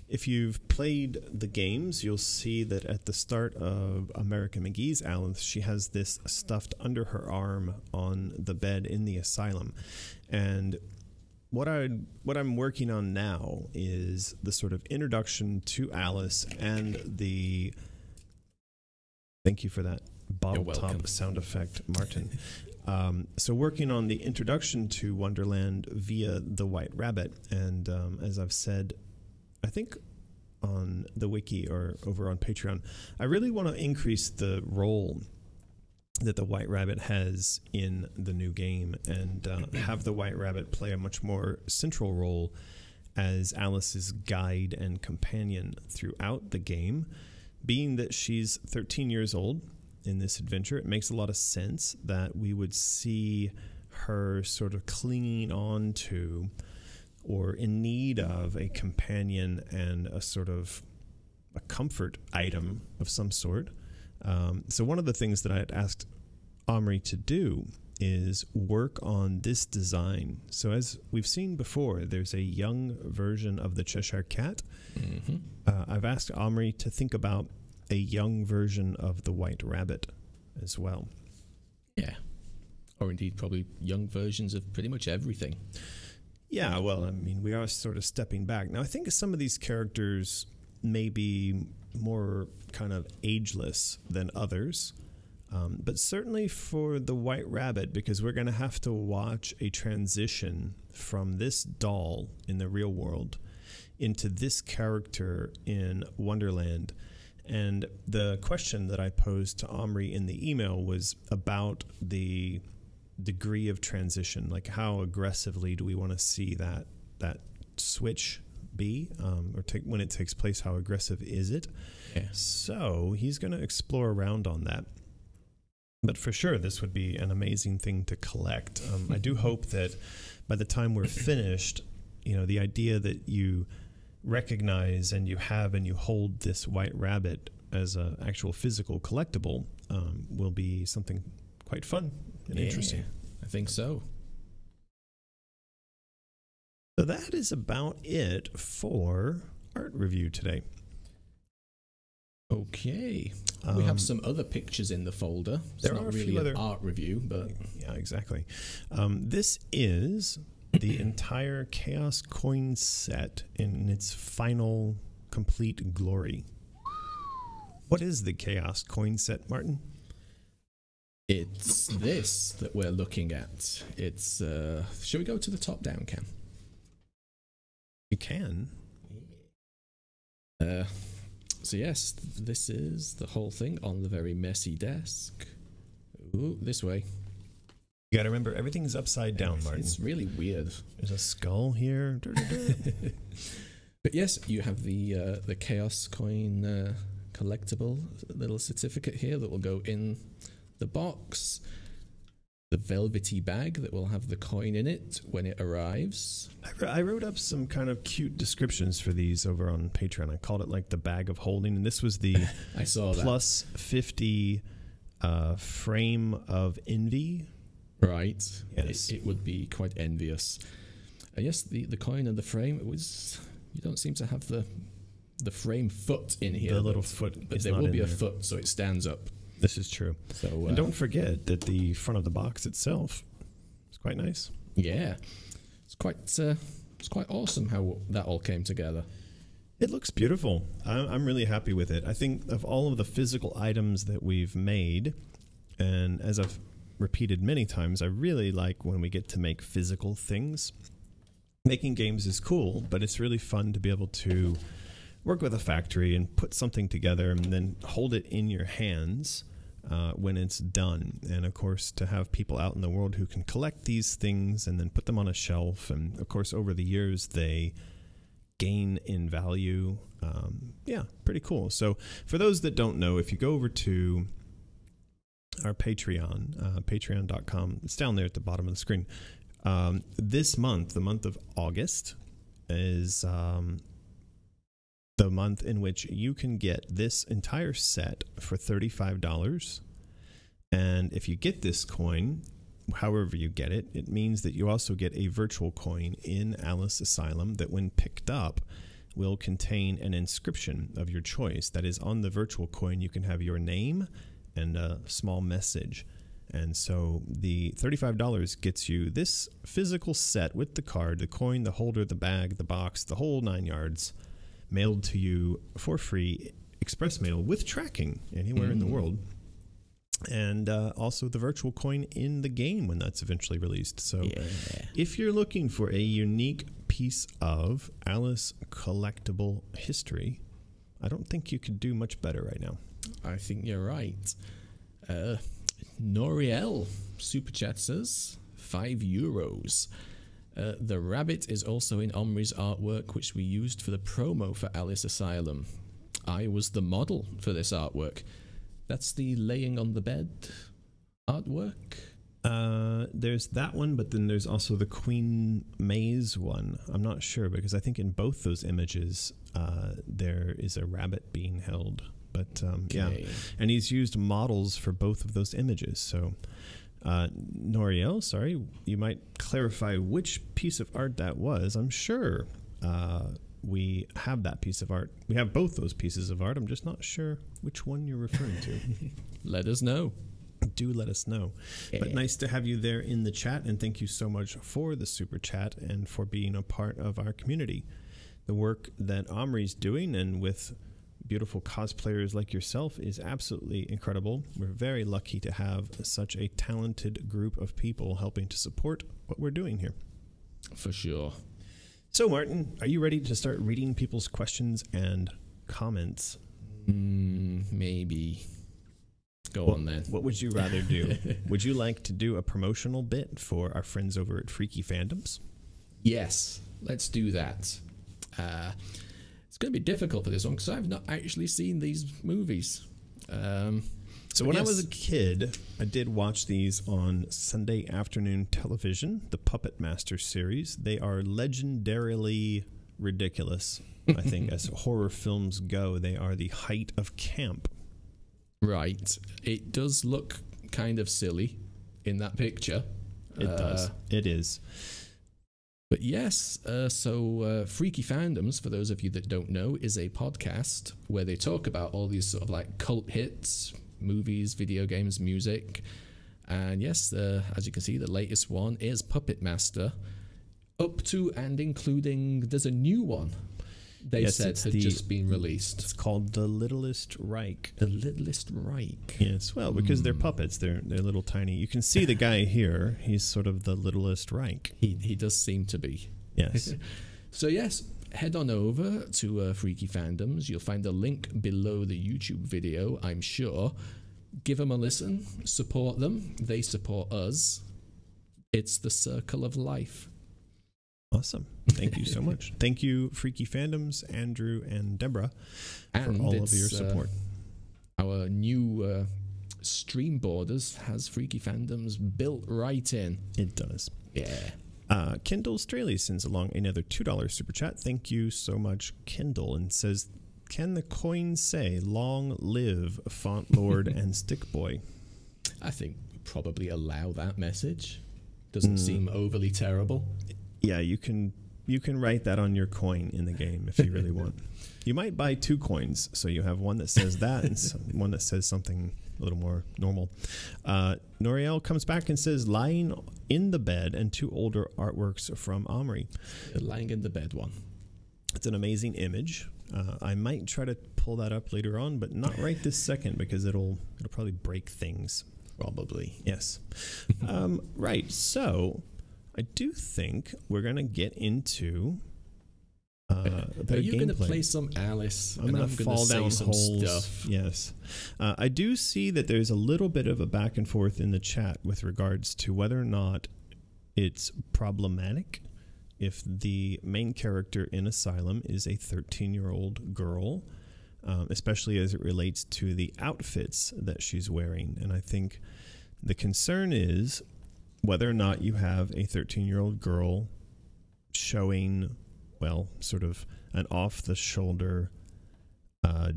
S1: if you've played the games, you'll see that at the start of American McGee's Alice, she has this stuffed under her arm on the bed in the asylum. And what I'm working on now is the sort of introduction to Alice and the... Thank you for that bottle top sound effect, Martin. So working on the introduction to Wonderland via the White Rabbit, and as I've said, I think on the Wiki or over on Patreon, I really want to increase the role that the White Rabbit has in the new game and have the White Rabbit play a much more central role as Alice's guide and companion throughout the game. Being that she's 13 years old in this adventure, it makes a lot of sense that we would see her sort of clinging on to or in need of a companion and a sort of a comfort item of some sort. So one of the things that I had asked Omri to do is work on this design. So as we've seen before, there's a young version of the Cheshire Cat. Mm-hmm. I've asked Omri to think about a young version of the White Rabbit as well.
S2: Yeah. Or indeed probably young versions of pretty much everything.
S1: Yeah, well, I mean, we are sort of stepping back. Now, I think some of these characters may be more kind of ageless than others. But certainly for the White Rabbit, because we're going to have to watch a transition from this doll in the real world into this character in Wonderland. And the question that I posed to Omri in the email was about the degree of transition, like how aggressively do we want to see that switch be, or when it takes place, how aggressive is it? Yeah. So he's going to explore around on that. But for sure, this would be an amazing thing to collect. I do hope that by the time we're finished, the idea that you recognize and you have and you hold this White Rabbit as an actual physical collectible will be something quite fun and interesting.
S2: I think so.
S1: So that is about it for art review today.
S2: Okay. We have some other pictures in the folder. It's
S1: there
S2: not
S1: are a
S2: really
S1: few other
S2: art review, but
S1: yeah, exactly. This is the entire Chaos coin set in its final complete glory. What is the Chaos coin set, Martin?
S2: It's this that we're looking at. It's should we go to the top down cam?
S1: You can.
S2: So yes, this is the whole thing on the very messy desk. Ooh, this way.
S1: You gotta remember, everything's upside down, Martin.
S2: It's really weird.
S1: There's a skull here.
S2: But yes, you have the Chaos Coin collectible little certificate here that will go in the box. The velvety bag that will have the coin in it when it arrives.
S1: I wrote up some kind of cute descriptions for these over on Patreon. I called it like the bag of holding, and this was the
S2: I saw
S1: plus 50 frame of envy.
S2: Right.
S1: Yes.
S2: It would be quite envious. Yes, the coin and the frame, it was... You don't seem to have the frame foot in here.
S1: The little foot,
S2: but there will be a foot, so it stands up.
S1: This is true.
S2: So,
S1: and don't forget that the front of the box itself is quite nice.
S2: Yeah, it's quite awesome how that all came together.
S1: It looks beautiful. I'm really happy with it. I think of all of the physical items that we've made, and as I've repeated many times, I really like when we get to make physical things. Making games is cool, but it's really fun to be able to work with a factory and put something together and then hold it in your hands when it's done. And of course, to have people out in the world who can collect these things and then put them on a shelf. And of course, over the years, they gain in value. Yeah, pretty cool. So for those that don't know, if you go over to our Patreon, patreon.com, it's down there at the bottom of the screen. This month, the month of August, is the month in which you can get this entire set for $35. And if you get this coin, however you get it, it means that you also get a virtual coin in Alice Asylum that, when picked up, will contain an inscription of your choice. That is, on the virtual coin, you can have your name and a small message. And so the $35 gets you this physical set with the card, the coin, the holder, the bag, the box, the whole 9 yards, mailed to you for free, express mail with tracking anywhere in the world. And also the virtual coin in the game when that's eventually released. So if you're looking for a unique piece of Alice collectible history, I don't think you could do much better right now.
S2: I think you're right. Noriel Super Chat says €5. The rabbit is also in Omri's artwork, which we used for the promo for Alice Asylum. I was the model for this artwork. That's the laying on the bed artwork.
S1: There's that one, but then there's also the Queen Maze one. I'm not sure, because I think in both those images there is a rabbit being held. But yeah, and he's used models for both of those images. So Noriel, sorry, you might clarify which piece of art that was. I'm sure we have that piece of art. We have both those pieces of art. I'm just not sure which one you're referring to.
S2: Let us know.
S1: Do let us know. But nice to have you there in the chat, and thank you so much for the super chat and for being a part of our community. The work that Omri's doing, and with beautiful cosplayers like yourself, is absolutely incredible. We're very lucky to have such a talented group of people helping to support what we're doing here.
S2: For sure.
S1: So, Martin, are you ready to start reading people's questions and comments?
S2: Maybe. Go on then.
S1: What would you rather do? Would you like to do a promotional bit for our friends over at Freaky Fandoms?
S2: Yes, let's do that. It's going to be difficult for this one because I've not actually seen these movies.
S1: So when I was a kid, I did watch these on Sunday afternoon television, the Puppet Master series. They are legendarily ridiculous, I think, as horror films go. They are the height of camp.
S2: Right. It does look kind of silly in that picture.
S1: It does. It is.
S2: But yes, so Freaky Fandoms, for those of you that don't know, is a podcast where they talk about all these sort of like cult hits, movies, video games, music. And yes, as you can see, the latest one is Puppet Master, up to and including, there's a new one they said had just been released.
S1: It's called The Littlest Reich.
S2: The Littlest Reich.
S1: Yes, well, because they're puppets. They're little tiny. You can see the guy here. He's sort of the Littlest Reich.
S2: He does seem to be.
S1: Yes.
S2: So yes, head on over to Freaky Fandoms. You'll find a link below the YouTube video, I'm sure. Give them a listen, support them, they support us. It's the circle of life.
S1: Awesome. Thank you so much. Thank you, Freaky Fandoms, Andrew and Deborah, for all of your support.
S2: Our new stream borders has Freaky Fandoms built right in.
S1: It does.
S2: Yeah.
S1: Kendall Straley sends along another $2 super chat. Thank you so much, Kendall, and says, can the coin say long live Font Lord and Stick Boy?
S2: I think we'd probably allow that message. Doesn't seem overly terrible.
S1: Yeah, you can write that on your coin in the game if you really want. You might buy 2 coins, so you have one that says that and one that says something a little more normal. Noriel comes back and says, lying in the bed, and 2 older artworks from Omri.
S2: The lying in the bed one.
S1: It's an amazing image. I might try to pull that up later on, but not right this second because it'll probably break things.
S2: Probably.
S1: Yes. Right. So I do think we're going to get into
S2: are you going to play some Alice?
S1: I'm going to fall down holes. Stuff. Yes. I do see that there's a little bit of a back and forth in the chat with regards to whether or not it's problematic if the main character in Asylum is a 13-year-old girl, especially as it relates to the outfits that she's wearing. And I think the concern is whether or not you have a 13-year-old girl showing, well, sort of an off-the-shoulder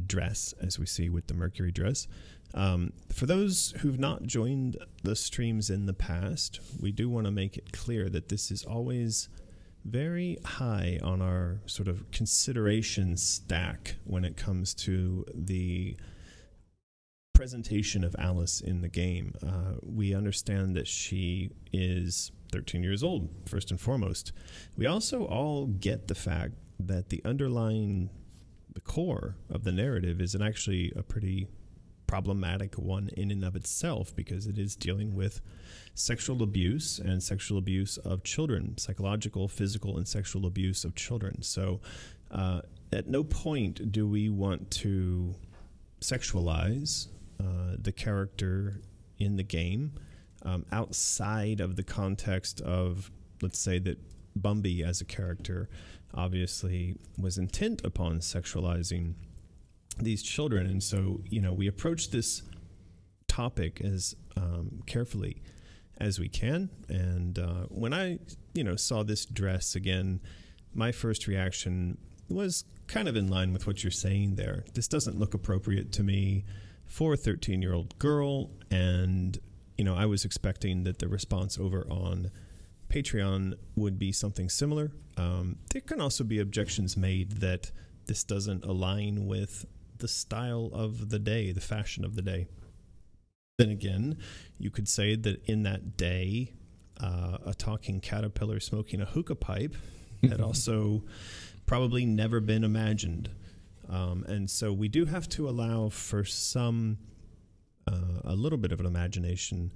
S1: dress, as we see with the Mercury dress. For those who've not joined the streams in the past, we do want to make it clear that this is always very high on our sort of consideration stack when it comes to the presentation of Alice in the game. We understand that she is 13 years old, first and foremost. We also all get the fact that the core of the narrative is actually a pretty problematic one in and of itself, because it is dealing with sexual abuse and sexual abuse of children, psychological, physical, and sexual abuse of children. So at no point do we want to sexualize the character in the game outside of the context of, let's say that Bumby as a character obviously was intent upon sexualizing these children. And so, we approach this topic as carefully as we can. And when I, saw this dress again, my first reaction was kind of in line with what you're saying there. This doesn't look appropriate to me for a 13-year-old girl. And, I was expecting that the response over on Patreon would be something similar. There can also be objections made that this doesn't align with the style of the day, the fashion of the day. Then again, you could say that in that day, a talking caterpillar smoking a hookah pipe had also probably never been imagined. And so we do have to allow for some, a little bit of an imagination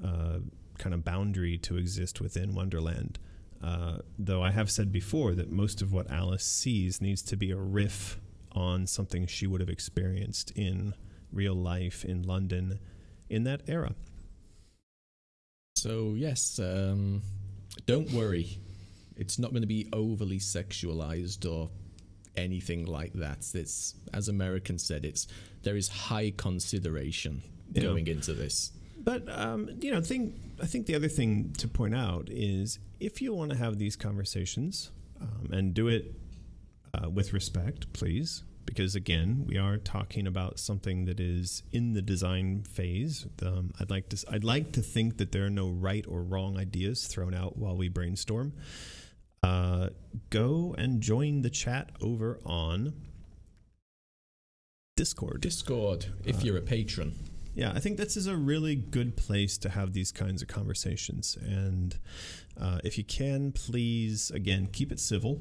S1: kind of boundary to exist within Wonderland. Though I have said before that most of what Alice sees needs to be a riff on something she would have experienced in real life in London in that era.
S2: So yes, don't worry. It's not going to be overly sexualized or anything like that. It's, as American said, there is high consideration going into this.
S1: But I think the other thing to point out is if you want to have these conversations and do it with respect, please, because again, we are talking about something that is in the design phase. I'd like to think that there are no right or wrong ideas thrown out while we brainstorm. Go and join the chat over on Discord.
S2: If you're a patron.
S1: Yeah, I think this is a really good place to have these kinds of conversations. And if you can, please, again, keep it civil,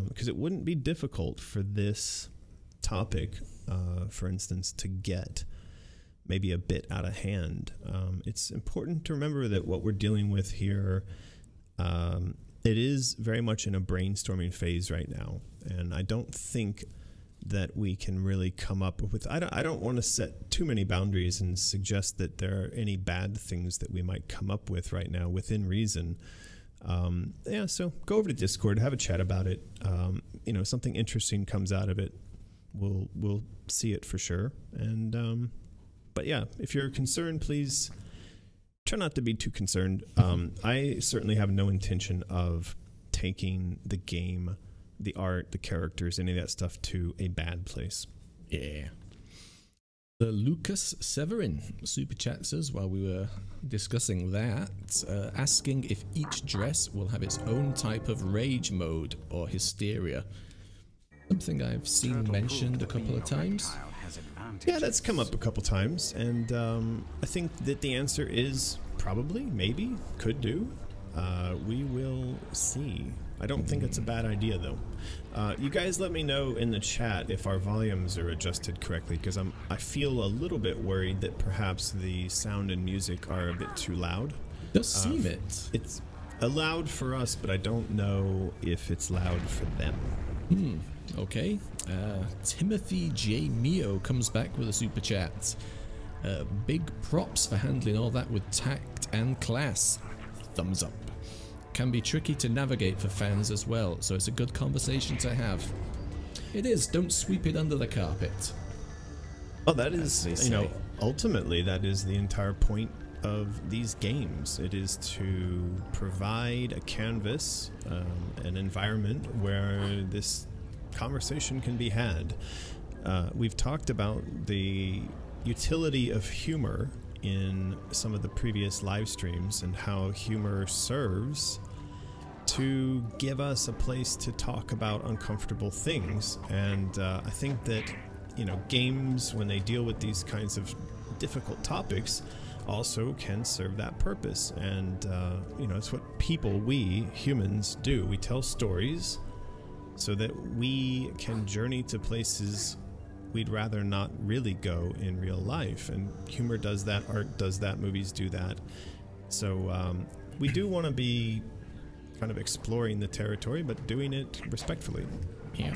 S1: because it wouldn't be difficult for this topic, for instance, to get maybe a bit out of hand. It's important to remember that what we're dealing with here it is very much in a brainstorming phase right now, and I don't think that we can really come up with. I don't want to set too many boundaries and suggest that there are any bad things that we might come up with right now within reason. Yeah, so go over to Discord, have a chat about it. You know, something interesting comes out of it, we'll see it for sure. And but yeah, if you're concerned, please try not to be too concerned. I certainly have no intention of taking the game, the art, the characters, any of that stuff to a bad place.
S2: Yeah. The Lucas Severin super chats us while we were discussing that, asking if each dress will have its own type of rage mode or hysteria. Something I've seen mentioned a couple of times.
S1: Yeah, that's come up a couple times, and I think that the answer is probably, maybe, could do. We will see. I don't think it's a bad idea, though. You guys let me know in the chat if our volumes are adjusted correctly, because I feel a little bit worried that perhaps the sound and music are a bit too loud.
S2: Does seem it.
S1: It's loud for us, but I don't know if it's loud for them.
S2: Okay. Timothy J. Mio comes back with a super chat. Big props for handling all that with tact and class. Thumbs up. Can be tricky to navigate for fans as well, so it's a good conversation to have. It is. Don't sweep it under the carpet.
S1: Well, that is, you know, ultimately that is the entire point of these games. It is to provide a canvas, an environment where this conversation can be had. We've talked about the utility of humor in some of the previous live streams and how humor serves to give us a place to talk about uncomfortable things. And I think that, you know, games, when they deal with these kinds of difficult topics, also can serve that purpose. And you know, it's what we humans do. We tell stories so that we can journey to places we'd rather not really go in real life. And humor does that, art does that, movies do that. So we do want to be kind of exploring the territory, but doing it respectfully.
S2: Yeah.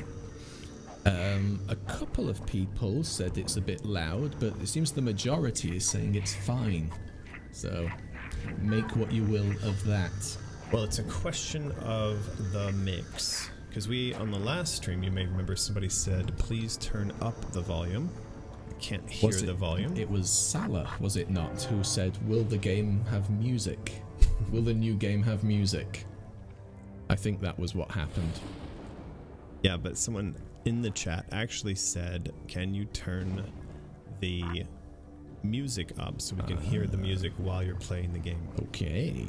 S2: A couple of people said it's a bit loud, but it seems the majority is saying it's fine. So make what you will of that.
S1: Well, it's a question of the mix. Because on the last stream, you may remember somebody said, please turn up the volume. I can't hear the volume.
S2: It was Salah, was it not, who said, will the game have music? Will the new game have music? I think that was what happened.
S1: Yeah, but someone in the chat actually said, can you turn the music up so we can hear the music while you're playing the game?
S2: Okay.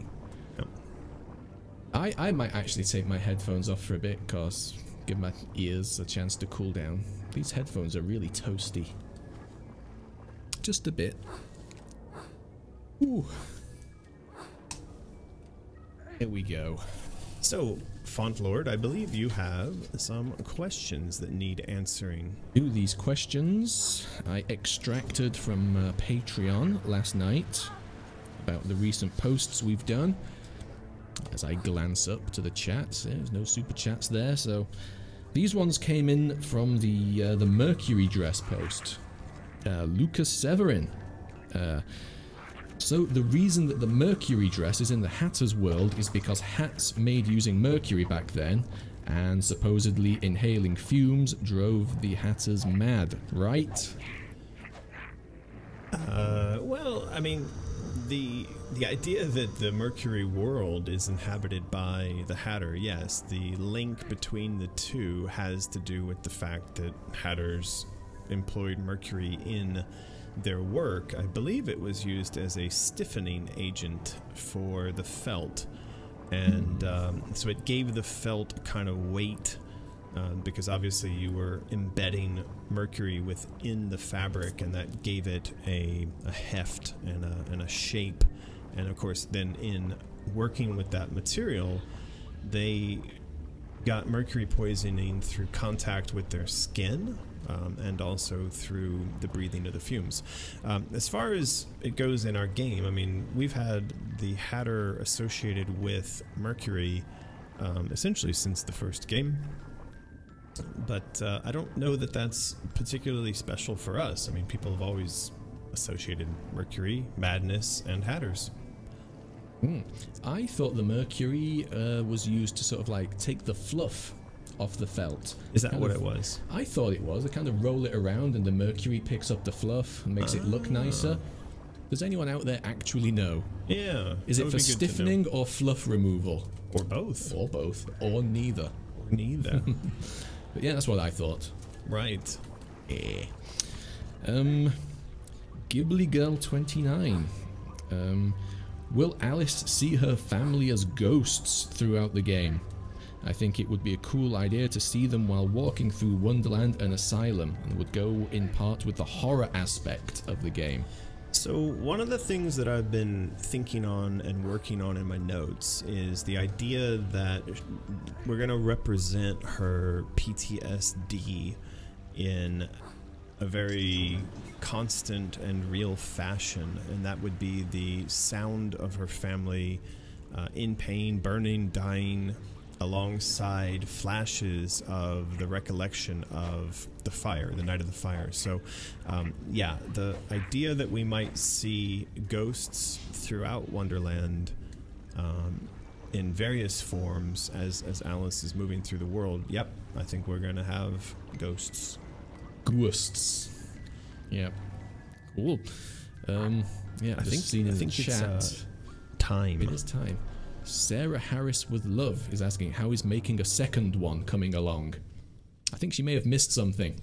S2: I might actually take my headphones off for a bit, cause give my ears a chance to cool down. These headphones are really toasty. Just a bit. Ooh. Here we go.
S1: So, Font Lord, I believe you have some questions that need answering.
S2: These questions I extracted from Patreon last night about the recent posts we've done. As I glance up to the chats, there's no super chats there, so these ones came in from the Mercury dress post. Lucas Severin. So the reason that the Mercury dress is in the Hatter's world is because hats made using mercury back then, and supposedly inhaling fumes drove the Hatters mad, right?
S1: Well, I mean, the idea that the Mercury world is inhabited by the Hatter, yes, the link between the two has to do with the fact that Hatters employed mercury in their work. I believe it was used as a stiffening agent for the felt, and so it gave the felt kind of weight, because obviously you were embedding mercury within the fabric, and that gave it a heft and a shape. And of course, then in working with that material, they got mercury poisoning through contact with their skin, and also through the breathing of the fumes. As far as it goes in our game, I mean, we've had the Hatter associated with mercury essentially since the first game. But I don't know that that's particularly special for us. I mean, people have always associated Mercury, madness, and hatters.
S2: I thought the Mercury was used to sort of like take the fluff off the felt.
S1: Is that what it was?
S2: I thought it was. They kind of roll it around and the Mercury picks up the fluff and makes it look nicer. Does anyone out there actually know?
S1: Yeah.
S2: Is it for stiffening or fluff removal?
S1: Or both.
S2: Or both. Or neither.
S1: Or neither.
S2: But yeah, that's what I thought.
S1: Right.
S2: Yeah. Ghibli Girl 29. Will Alice see her family as ghosts throughout the game? I think it would be a cool idea to see them while walking through Wonderland and Asylum, and would go in part with the horror aspect of the game.
S1: So one of the things that I've been thinking on and working on in my notes is the idea that we're going to represent her PTSD in a very constant and real fashion, and that would be the sound of her family in pain, burning, dying, alongside flashes of the recollection of the fire, the night of the fire. So yeah, the idea that we might see ghosts throughout Wonderland in various forms as Alice is moving through the world, yep, I think we're going to have ghosts.
S2: Ghosts. Yep. Cool. Yeah, I think
S1: it's time.
S2: It is time. Sarah Harris with Love is asking, how is making a second one coming along? I think she may have missed something.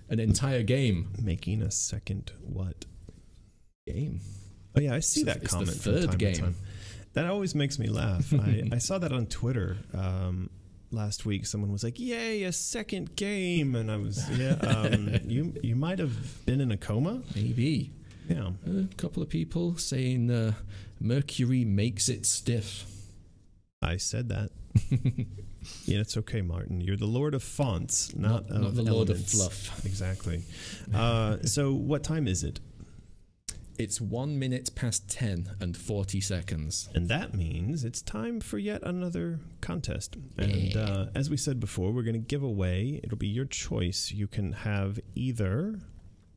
S2: An entire game.
S1: Making a second what?
S2: Game.
S1: Oh yeah, I see that comment.
S2: It's the third game.
S1: That always makes me laugh. I saw that on Twitter last week. Someone was like, "Yay, a second game!" And I was, you might have been in a coma,
S2: maybe.
S1: Yeah.
S2: A couple of people saying Mercury makes it stiff.
S1: I said that. Yeah, it's okay, Martin. You're the Lord of fonts, not
S2: the Lord of fluff.
S1: Exactly. So what time is it?
S2: It's 1 minute past 10 and 40 seconds.
S1: And that means it's time for yet another contest. And as we said before, we're going to give away, it'll be your choice. You can have either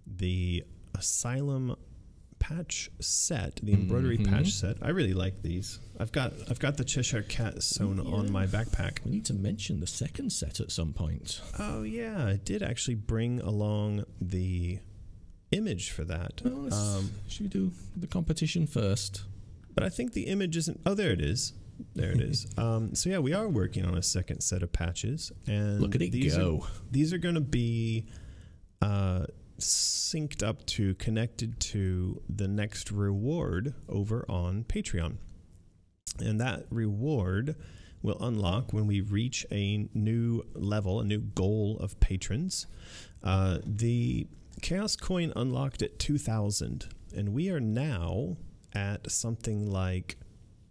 S1: the Asylum patch set, the embroidery patch set. I really like these. I've got the Cheshire Cat sewn on my backpack.
S2: We need to mention the second set at some point.
S1: Oh yeah, I did actually bring along the image for that.
S2: Well, should we do the competition first?
S1: But I think the image isn't. Oh, there it is. There it is. So yeah, we are working on a second set of patches, and
S2: look at it go.
S1: These are going to be synced up to, connected to the next reward over on Patreon, and that reward will unlock when we reach a new level, a new goal of patrons. The Chaos Coin unlocked at 2,000, and we are now at something like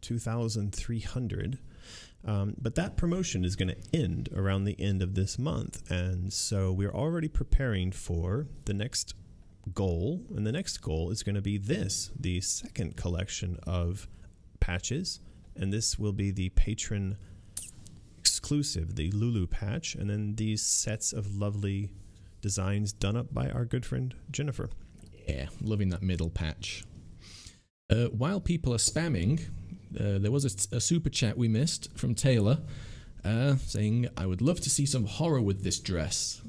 S1: 2,300. But that promotion is going to end around the end of this month, and so we're already preparing for the next goal, and the next goal is going to be the second collection of patches, and this will be the patron exclusive, the Lulu patch, and then these sets of lovely designs done up by our good friend Jennifer.
S2: Yeah, loving that middle patch. While people are spamming, there was a super chat we missed from Taylor saying, I would love to see some horror with this dress.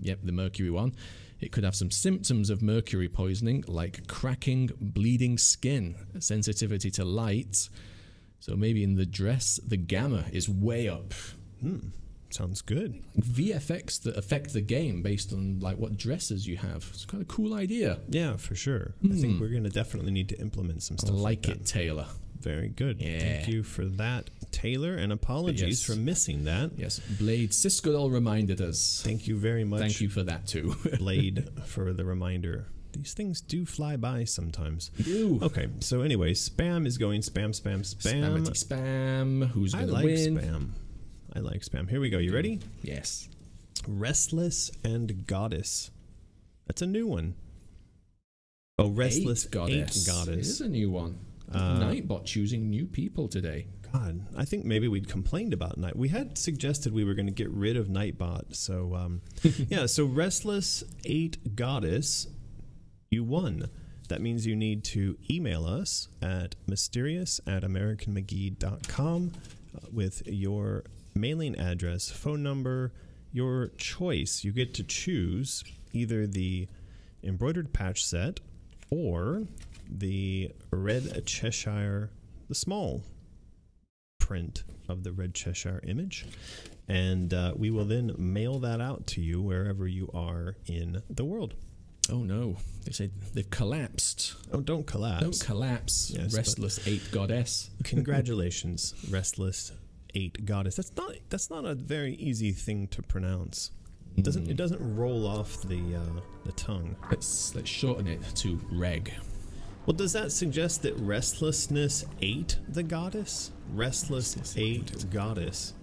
S2: Yep, the Mercury one. It could have some symptoms of mercury poisoning, like cracking, bleeding skin, sensitivity to light. So maybe in the dress, the gamma is way up.
S1: Sounds good.
S2: VFX that affect the game based on like what dresses you have. It's kind of a cool idea.
S1: Yeah, for sure. I think we're going to definitely need to implement some stuff like
S2: it, Taylor.
S1: Very good.
S2: Yeah.
S1: Thank you for that, Taylor, and apologies for missing that.
S2: Yes, Blade Siskodol reminded us.
S1: Thank you very much.
S2: Thank you for that too.
S1: Blade, for the reminder. These things do fly by sometimes.
S2: They do.
S1: Okay, so anyway, spam is going spam, spam, spam.
S2: Spammity spam. Who's going to win?
S1: Spam. I like spam. Here we go. You ready?
S2: Yes.
S1: Restless and Goddess. That's a new one. Oh, Restless
S2: Goddess.
S1: Goddess.
S2: It is a new one. Nightbot choosing new people today.
S1: God, I think maybe we'd complained about Night. We had suggested we were going to get rid of Nightbot. So, yeah, so Restless 8 Goddess, you won. That means you need to email us at mysterious@americanmcgee.com with your mailing address, phone number, your choice. You get to choose either the embroidered patch set or the Red Cheshire, the small print of the Red Cheshire image, and we will then mail that out to you wherever you are in the world.
S2: Oh no, they say they've collapsed.
S1: Oh, don't collapse.
S2: Don't collapse. Yes, Restless 8 Goddess.
S1: Congratulations, Restless 8 Goddess. That's not a very easy thing to pronounce. It doesn't roll off the tongue.
S2: Let's shorten it to Reg.
S1: Well, does that suggest that Restlessness ate the goddess? Restless 8 Goddess.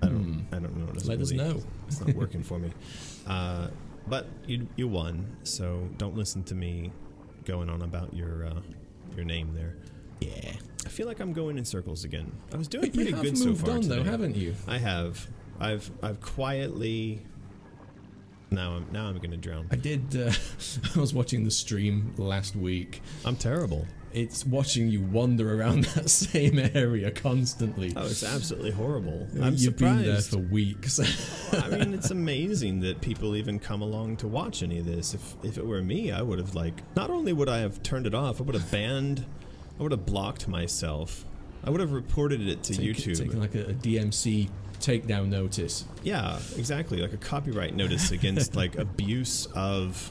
S1: I don't know.
S2: Let us know.
S1: It's not working for me. But you won, so don't listen to me going on about your name there.
S2: Yeah.
S1: I feel like I'm going in circles again. I was doing pretty good so far.
S2: You've moved on
S1: today.
S2: though, haven't you?
S1: I have. I've quietly. Now I'm gonna drown.
S2: I did. I was watching the stream last week.
S1: I'm terrible.
S2: It's watching you wander around that same area constantly.
S1: Oh, it's absolutely horrible.
S2: You've
S1: surprised.
S2: been there for weeks.
S1: I mean, it's amazing that people even come along to watch any of this. If it were me, I would have not only would I have turned it off, I would have blocked myself. I would have reported it to YouTube.
S2: Taking like a DMC takedown notice.
S1: Yeah, exactly, like a copyright notice against like abuse of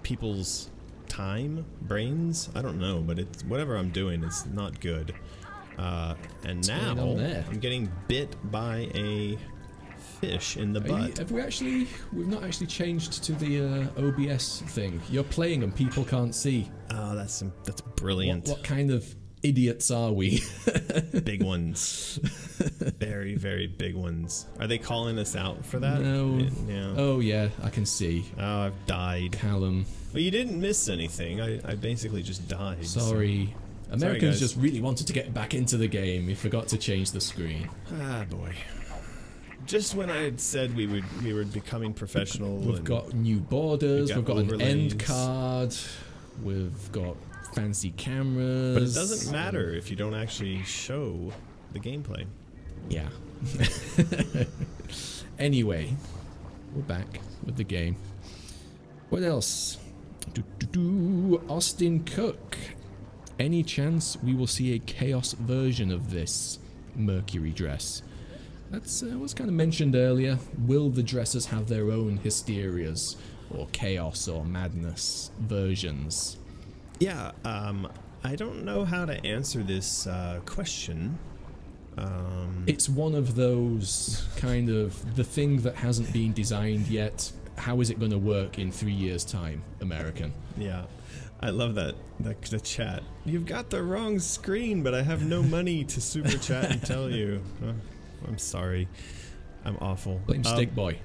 S1: people's time, brains. I don't know, but it's whatever I'm doing, it's not good. And now I'm getting bit by a fish in the butt. We've
S2: not actually changed to the OBS thing. You're playing and people can't see.
S1: Oh, that's brilliant.
S2: What kind of idiots are we?
S1: Big ones. Very, very big ones. Are they calling us out for that?
S2: No.
S1: Yeah.
S2: Oh yeah, I can see.
S1: Oh, I've died.
S2: Callum.
S1: Well, you didn't miss anything. I basically just died.
S2: Sorry.
S1: So.
S2: Americans just really wanted to get back into the game. We forgot to change the screen.
S1: Ah, boy. Just when I had said we were becoming professional.
S2: We've got new borders. We've got
S1: overlays.
S2: An end card. We've got fancy cameras.
S1: But it doesn't matter if you don't actually show the gameplay.
S2: Yeah. Anyway, we're back with the game. What else? Austin Cook. Any chance we will see a chaos version of this Mercury dress? That's what's kind of mentioned earlier. Will the dressers have their own hysterias or chaos or madness versions?
S1: Yeah, I don't know how to answer this question.
S2: It's one of those kind of the thing that hasn't been designed yet. How is it going to work in 3 years' time, American?
S1: Yeah, I love that. The chat. You've got the wrong screen, but I have no money to super chat and tell you. I'm sorry. I'm awful.
S2: Blame Stick Boy.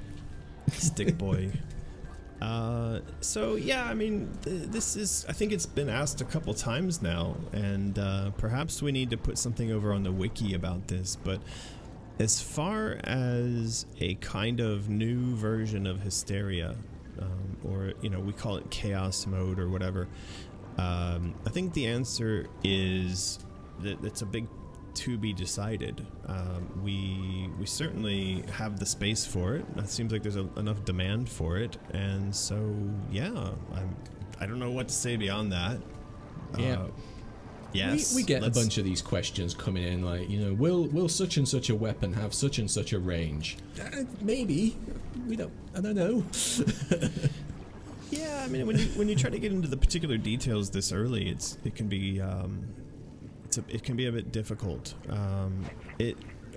S1: Stick Boy. So yeah, I mean, this is, I think it's been asked a couple times now, and perhaps we need to put something over on the wiki about this, but as far as a kind of new version of Hysteria, or, you know, we call it chaos mode or whatever, I think the answer is that it's a big to be decided. We certainly have the space for it. It seems like there's enough demand for it, and so yeah, I don't know what to say beyond that.
S2: Yeah.
S1: Yes,
S2: we get a bunch of these questions coming in, like, you know, will such and such a weapon have such and such a range? Maybe. I don't know.
S1: Yeah, I mean, when you try to get into the particular details this early, it can be a bit difficult. I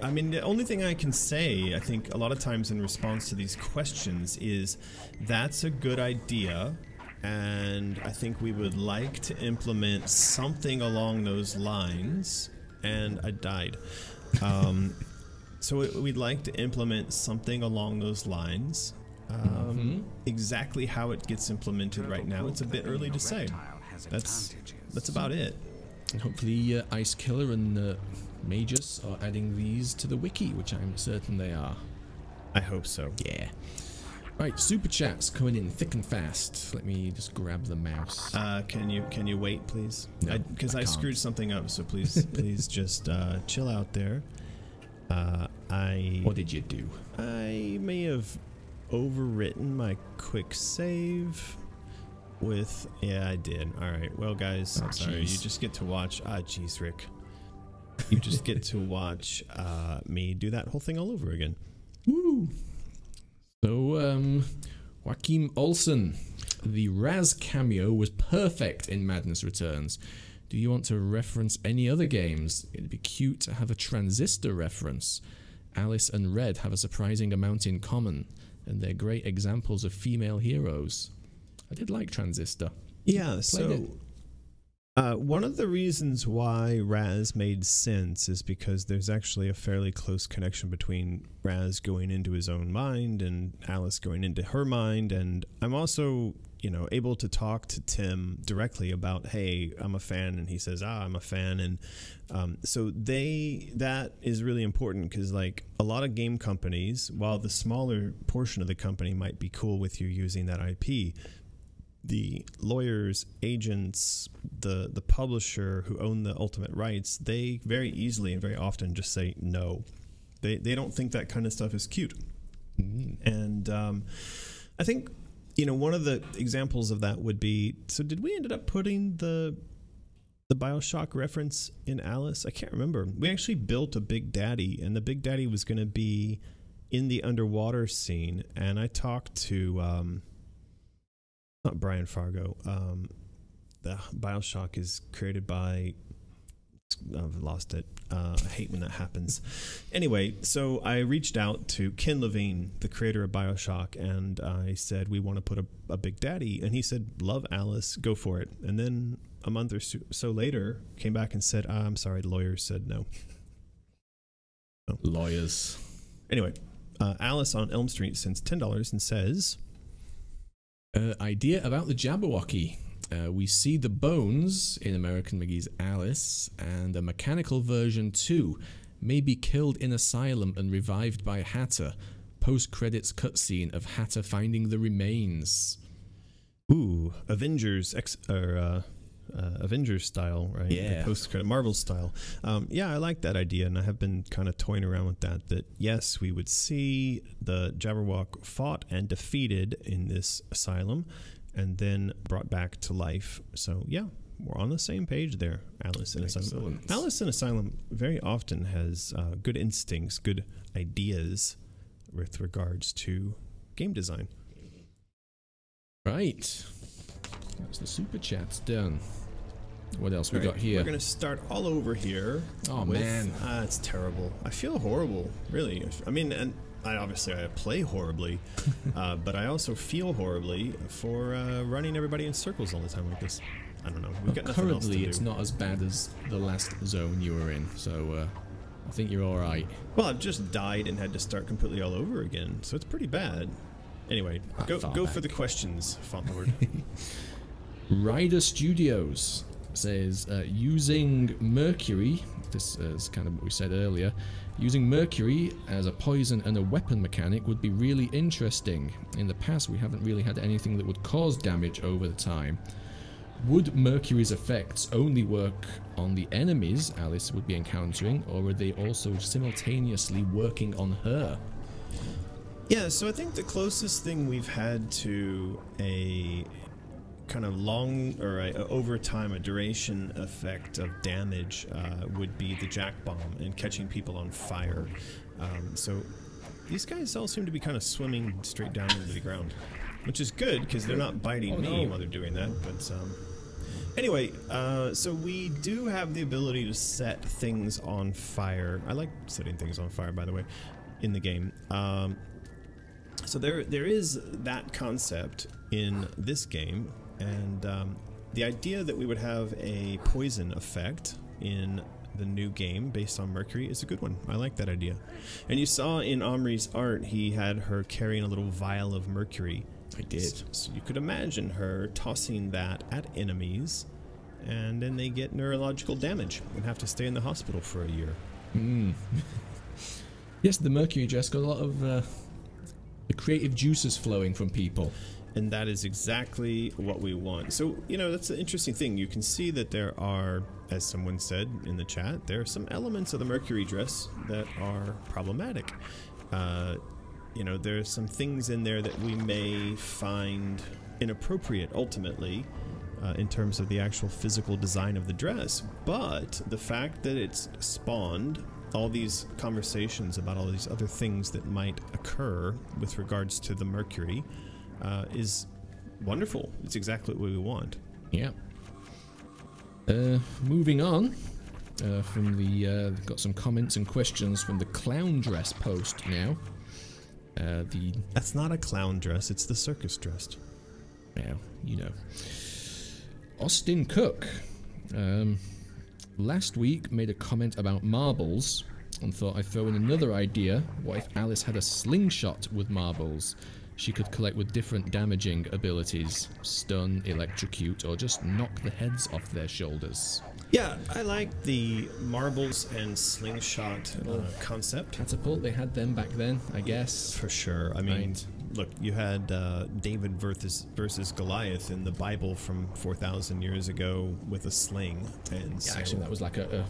S1: mean, the only thing I can say, I think a lot of times in response to these questions is that's a good idea, and I think we would like to implement something along those lines. And I died. So we'd like to implement something along those lines. Exactly how it gets implemented right now, it's a bit early to say. That's about it.
S2: And hopefully Ice Killer and Magus are adding these to the wiki, which I'm certain they are.
S1: I hope so.
S2: Yeah. Right, super chats coming in thick and fast. Let me just grab the mouse.
S1: Can you wait, please?
S2: No,
S1: because I screwed something up, so please just chill out there.
S2: What did you do?
S1: I may have overwritten my quick save with... Yeah, I did. All right. Well, guys, I'm sorry. You just get to watch... Jeez, Rick. You just get to watch me do that whole thing all over again.
S2: Woo! So, Joachim Olsen, the Raz cameo was perfect in Madness Returns. Do you want to reference any other games? It'd be cute to have a Transistor reference. Alice and Red have a surprising amount in common, and they're great examples of female heroes. I did like Transistor.
S1: Yeah, so one of the reasons why Raz made sense is because there's actually a fairly close connection between Raz going into his own mind and Alice going into her mind, and I'm also, you know, able to talk to Tim directly about, hey, I'm a fan, and he says, I'm a fan, and so that is really important because, like, a lot of game companies, while the smaller portion of the company might be cool with you using that IP, the lawyers, agents, the publisher who own the ultimate rights, they very easily and very often just say no. They don't think that kind of stuff is cute. And I think, you know, one of the examples of that would be, so did we ended up putting the BioShock reference in Alice? I can't remember. We actually built a Big Daddy, and the Big Daddy was going to be in the underwater scene, and I talked to not Brian Fargo. The BioShock is created by... I've lost it. I hate when that happens. Anyway, so I reached out to Ken Levine, the creator of BioShock, and I said, we want to put a Big Daddy. And he said, love Alice, go for it. And then a month or so later, came back and said, I'm sorry, the lawyers said no. Oh.
S2: Lawyers.
S1: Anyway, Alice on Elm Street sends $10 and says...
S2: idea about the Jabberwocky. We see the bones in American McGee's Alice, and a mechanical version too, may be killed in Asylum and revived by Hatter. Post-credits cutscene of Hatter finding the remains.
S1: Ooh, Avengers style, right?
S2: Yeah.
S1: Post-credit Marvel style. Yeah, I like that idea, and I have been kind of toying around with that. That yes, we would see the Jabberwock fought and defeated in this Asylum, and then brought back to life. So yeah, we're on the same page there. Alice in Asylum. Alice in Asylum very often has good instincts, good ideas with regards to game design.
S2: Right. That's the super chats done. What else we got here?
S1: We're going to start all over here.
S2: Oh, man.
S1: It's terrible. I feel horrible, really. I mean, and I play horribly, but I also feel horribly for running everybody in circles all the time like this. I don't know. We've got nothing else to do.
S2: Currently, it's not as bad as the last zone you were in, so I think you're all right.
S1: Well, I've just died and had to start completely all over again, so it's pretty bad. Anyway, go for the questions, Font Lord.
S2: Rider Studios says, using Mercury, this is kind of what we said earlier, using Mercury as a poison and a weapon mechanic would be really interesting. In the past, we haven't really had anything that would cause damage over the time. Would Mercury's effects only work on the enemies Alice would be encountering, or are they also simultaneously working on her?
S1: Yeah, so I think the closest thing we've had to a kind of long or over time a duration effect of damage would be the jack bomb and catching people on fire. So these guys all seem to be kind of swimming straight down into the ground, which is good because they're not biting me while they're doing that. But anyway, so we do have the ability to set things on fire. I like setting things on fire, by the way, in the game. So there is that concept in this game. And the idea that we would have a poison effect in the new game based on Mercury is a good one. I like that idea. And you saw in Omri's art, he had her carrying a little vial of mercury.
S2: I did.
S1: So you could imagine her tossing that at enemies, and then they get neurological damage and have to stay in the hospital for a year.
S2: Yes, the Mercury dress got a lot of the creative juices flowing from people.
S1: And that is exactly what we want. So, you know, that's an interesting thing. You can see that there are, as someone said in the chat, there are some elements of the Mercury dress that are problematic. You know, there's some things in there that we may find inappropriate ultimately in terms of the actual physical design of the dress. But the fact that it's spawned all these conversations about all these other things that might occur with regards to the Mercury is wonderful. It's exactly what we want.
S2: Yeah. Moving on from the got some comments and questions from the clown dress post now.
S1: That's not a clown dress, it's the circus dress.
S2: Now, you know. Austin Cook last week made a comment about marbles and thought I'd throw in another idea. What if Alice had a slingshot with marbles? She could collect with different damaging abilities, stun, electrocute, or just knock the heads off their shoulders.
S1: Yeah, I like the marbles and slingshot concept.
S2: Catapult, they had them back then, I guess.
S1: For sure. I mean, look, you had David versus Goliath in the Bible from 4,000 years ago with a sling. And
S2: yeah, actually, that was like a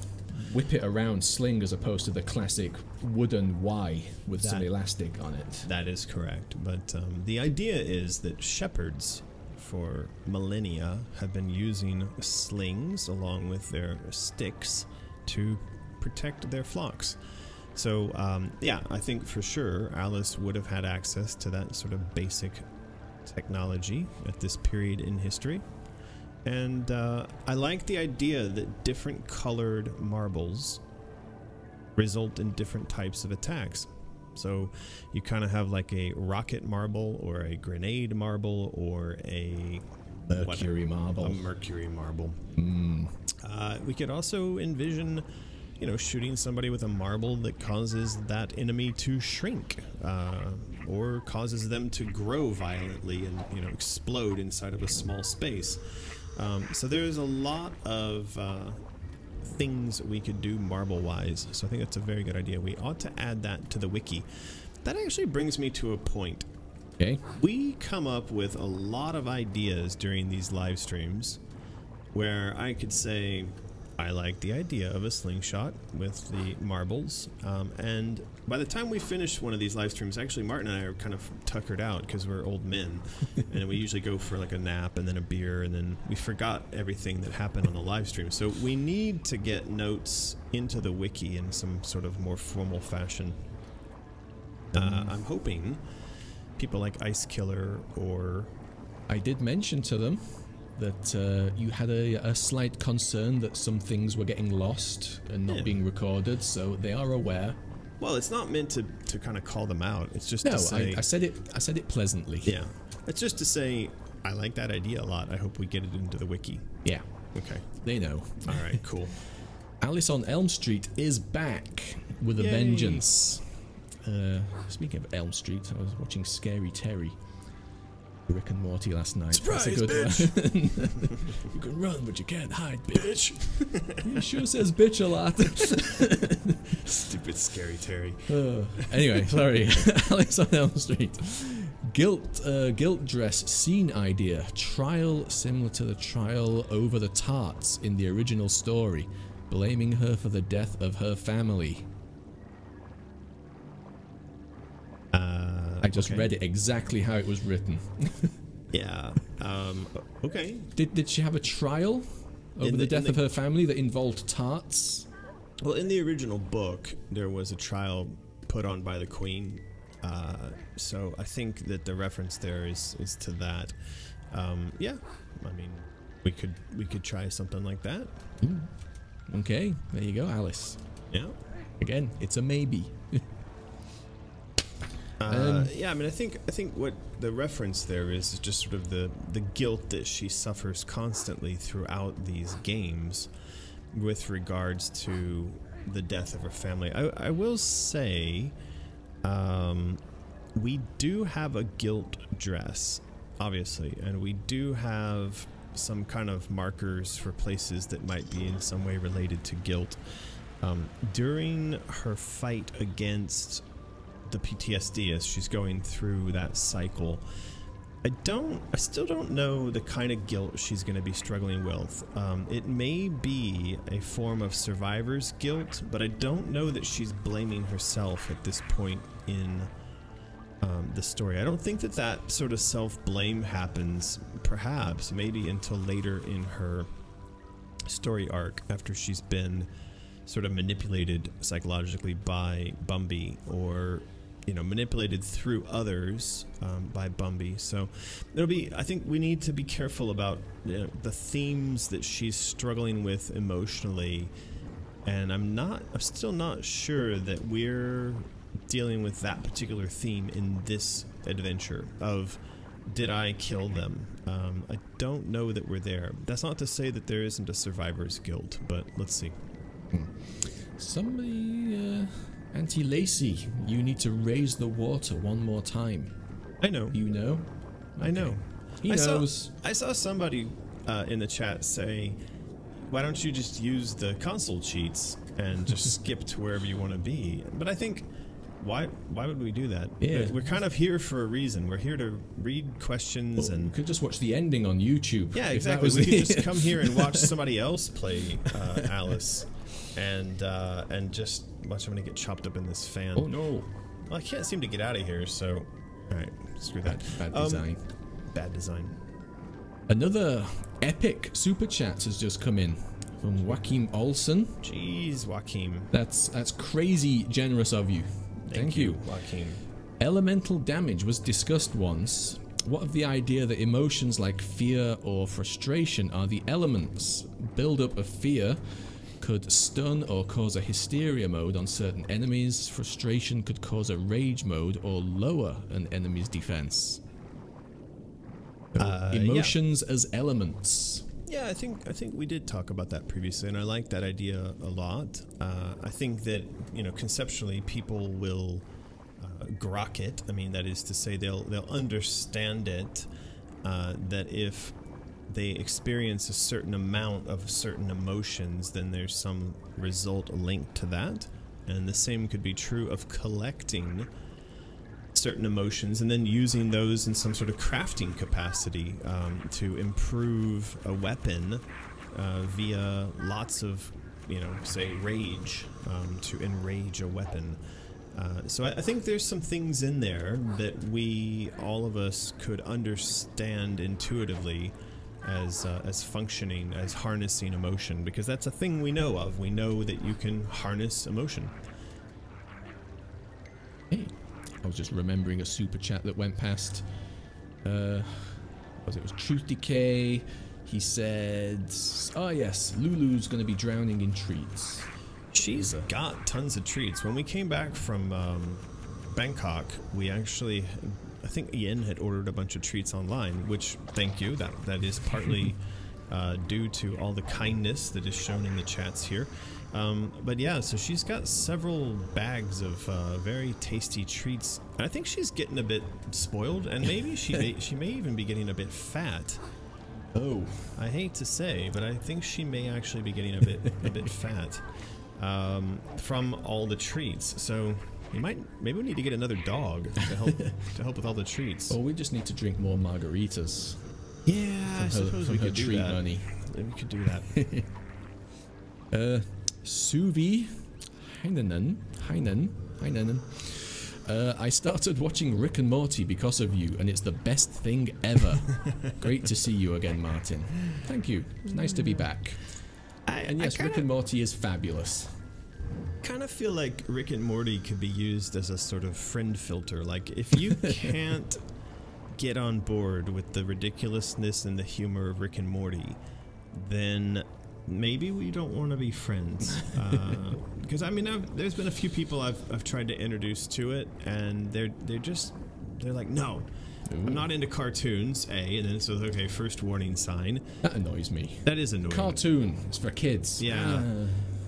S2: whip it around sling as opposed to the classic wooden Y with some elastic on it.
S1: That is correct. But the idea is that shepherds for millennia have been using slings along with their sticks to protect their flocks. So yeah, I think for sure Alice would have had access to that sort of basic technology at this period in history. And I like the idea that different colored marbles result in different types of attacks. So you kind of have like a rocket marble or a grenade marble or a
S2: Mercury marble.
S1: A Mercury marble. We could also envision, you know, shooting somebody with a marble that causes that enemy to shrink or causes them to grow violently and, you know, explode inside of a small space. So there's a lot of things we could do marble-wise. So I think that's a very good idea. We ought to add that to the wiki. That actually brings me to a point.
S2: Okay.
S1: We come up with a lot of ideas during these live streams where I could say, I like the idea of a slingshot with the marbles. And by the time we finish one of these live streams, actually Martin and I are kind of tuckered out because we're old men. And we usually go for like a nap and then a beer, and then we forgot everything that happened on the live stream. So we need to get notes into the wiki in some sort of more formal fashion. I'm hoping people like Ice Killer or...
S2: I did mention to them that you had a slight concern that some things were getting lost and not being recorded, so they are aware.
S1: Well, it's not meant to kind of call them out. It's just to say...
S2: I said it pleasantly.
S1: Yeah. It's just to say, I like that idea a lot. I hope we get it into the wiki.
S2: Yeah.
S1: Okay.
S2: They know.
S1: All right, cool.
S2: Alice on Elm Street is back with a vengeance. Speaking of Elm Street, I was watching Scary Terry. Rick and Morty last night.
S1: Surprise,
S2: that's a good
S1: bitch!
S2: one. You can run, but you can't hide, bitch. He sure says bitch a lot.
S1: Stupid Scary Terry.
S2: Anyway, sorry. Alice on Elm Street. Guilt dress scene idea. Trial similar to the trial over the tarts in the original story. Blaming her for the death of her family. I just read it exactly how it was written.
S1: Yeah. Okay.
S2: Did she have a trial over the death of her family that involved tarts?
S1: Well, in the original book, there was a trial put on by the Queen. So I think that the reference there is to that. Yeah. I mean, we could try something like that.
S2: Okay. There you go, Alice.
S1: Yeah.
S2: Again, it's a maybe.
S1: Yeah, I mean, I think what the reference there is just sort of the guilt that she suffers constantly throughout these games with regards to the death of her family. I will say, we do have a guilt dress, obviously, and we do have some kind of markers for places that might be in some way related to guilt. during her fight against the PTSD as she's going through that cycle, I still don't know the kind of guilt she's going to be struggling with. It may be a form of survivor's guilt, but I don't know that she's blaming herself at this point in the story. I don't think that sort of self-blame happens, perhaps, maybe until later in her story arc, after she's been sort of manipulated psychologically by Bumby, or manipulated through others by Bumby. So I think we need to be careful about the themes that she's struggling with emotionally, and I'm still not sure that we're dealing with that particular theme in this adventure of, did I kill them? I don't know that we're there. That's not to say that there isn't a survivor's guilt, but let's see.
S2: Somebody, Auntie Lacey, you need to raise the water one more time.
S1: I know.
S2: You know? Okay.
S1: I know.
S2: He knows.
S1: I saw somebody in the chat say, why don't you just use the console cheats and just skip to wherever you want to be? But I think, why would we do that?
S2: Yeah.
S1: We're kind of here for a reason. We're here to read questions, and
S2: we could just watch the ending on YouTube.
S1: Yeah, exactly. We could just come here and watch somebody else play Alice, and just watch somebody get chopped up in this fan.
S2: Oh no!
S1: Well, I can't seem to get out of here, so all right, screw that.
S2: Bad design.
S1: Bad design.
S2: Another epic super chat has just come in from Joachim Olsen.
S1: Jeez, Joachim.
S2: That's crazy generous of you. Thank you,
S1: Joachim.
S2: Elemental damage was discussed once. What of the idea that emotions like fear or frustration are the elements? Build-up of fear could stun or cause a hysteria mode on certain enemies. Frustration could cause a rage mode or lower an enemy's defense. Emotions as elements.
S1: Yeah, I think we did talk about that previously, and I like that idea a lot. I think that conceptually people will grok it. I mean, that is to say, they'll understand it. That if they experience a certain amount of certain emotions, then there's some result linked to that, and the same could be true of collecting certain emotions and then using those in some sort of crafting capacity to improve a weapon via lots of, say, rage, to enrage a weapon. So I think there's some things in there that all of us could understand intuitively as functioning, as harnessing emotion, because that's a thing we know of. We know that you can harness emotion.
S2: Hey. I was just remembering a super chat that went past. It was Truth Decay. He said, "Oh yes, Lulu's going to be drowning in treats."
S1: She's got tons of treats. When we came back from Bangkok, we actually, I think Ian had ordered a bunch of treats online, which, thank you. That is partly due to all the kindness that is shown in the chats here. But yeah, so she's got several bags of very tasty treats. And I think she's getting a bit spoiled, and maybe she may even be getting a bit fat.
S2: Oh,
S1: I hate to say, but I think she may actually be getting a bit fat from all the treats. So maybe we need to get another dog to help with all the treats.
S2: Or we just need to drink more margaritas.
S1: Yeah, I suppose we could do that.
S2: Money.
S1: Maybe we could do that.
S2: Suvi Heinen. I started watching Rick and Morty because of you, and it's the best thing ever. Great to see you again, Martin. Thank you. It's nice to be back. And yes, Rick and Morty is fabulous.
S1: Kind of feel like Rick and Morty could be used as a sort of friend filter. Like, if you can't get on board with the ridiculousness and the humor of Rick and Morty, then maybe we don't want to be friends. Because I mean, there's been a few people I've tried to introduce to it, and they're like, no, I'm not into cartoons. And then so okay, first warning sign.
S2: That annoys me.
S1: That is annoying.
S2: Cartoon, it's for kids.
S1: Yeah.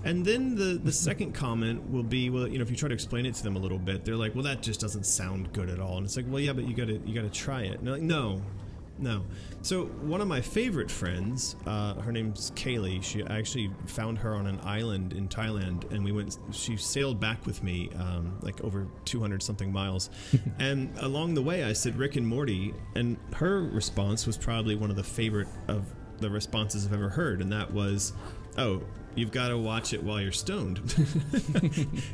S1: And then the second comment will be, well, if you try to explain it to them a little bit, they're like, well, that just doesn't sound good at all. And it's like, well, yeah, but you gotta try it. And they're like, no, No. So one of my favorite friends, her name's Kaylee. I actually found her on an island in Thailand, and she sailed back with me, like over 200 something miles. And along the way I said Rick and Morty, and her response was probably one of the favorite of the responses I've ever heard, and that was, oh, you've got to watch it while you're stoned.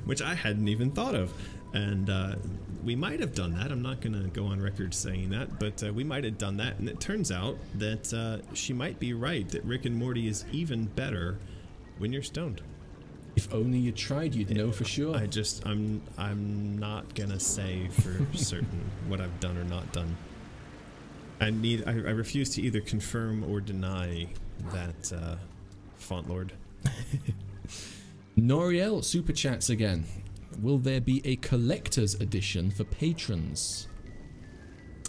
S1: Which I hadn't even thought of. And we might have done that. I'm not going to go on record saying that, but we might have done that. And it turns out that she might be right, that Rick and Morty is even better when you're stoned.
S2: If only you tried, you'd know for sure.
S1: I'm not going to say for certain what I've done or not done. I refuse to either confirm or deny that, Font Lord.
S2: Noriel super chats again. Will there be a collector's edition for patrons?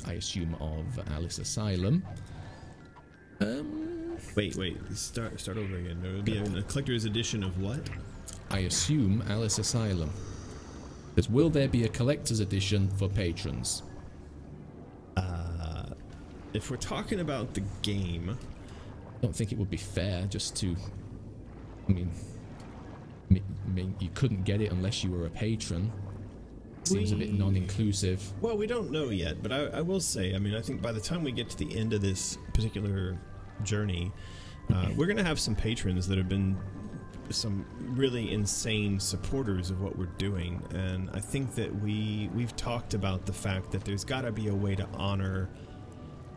S2: I assume of Alice Asylum.
S1: Wait. Start over again. There will be a collector's edition of what?
S2: I assume Alice Asylum. Because will there be a collector's edition for patrons?
S1: If we're talking about the game,
S2: I don't think it would be fair just to. I mean, you couldn't get it unless you were a patron. Seems a bit non-inclusive.
S1: Well, we don't know yet, but I will say, I mean, I think by the time we get to the end of this particular journey, we're going to have some patrons that have been some really insane supporters of what we're doing, and I think that we've talked about the fact that there's got to be a way to honor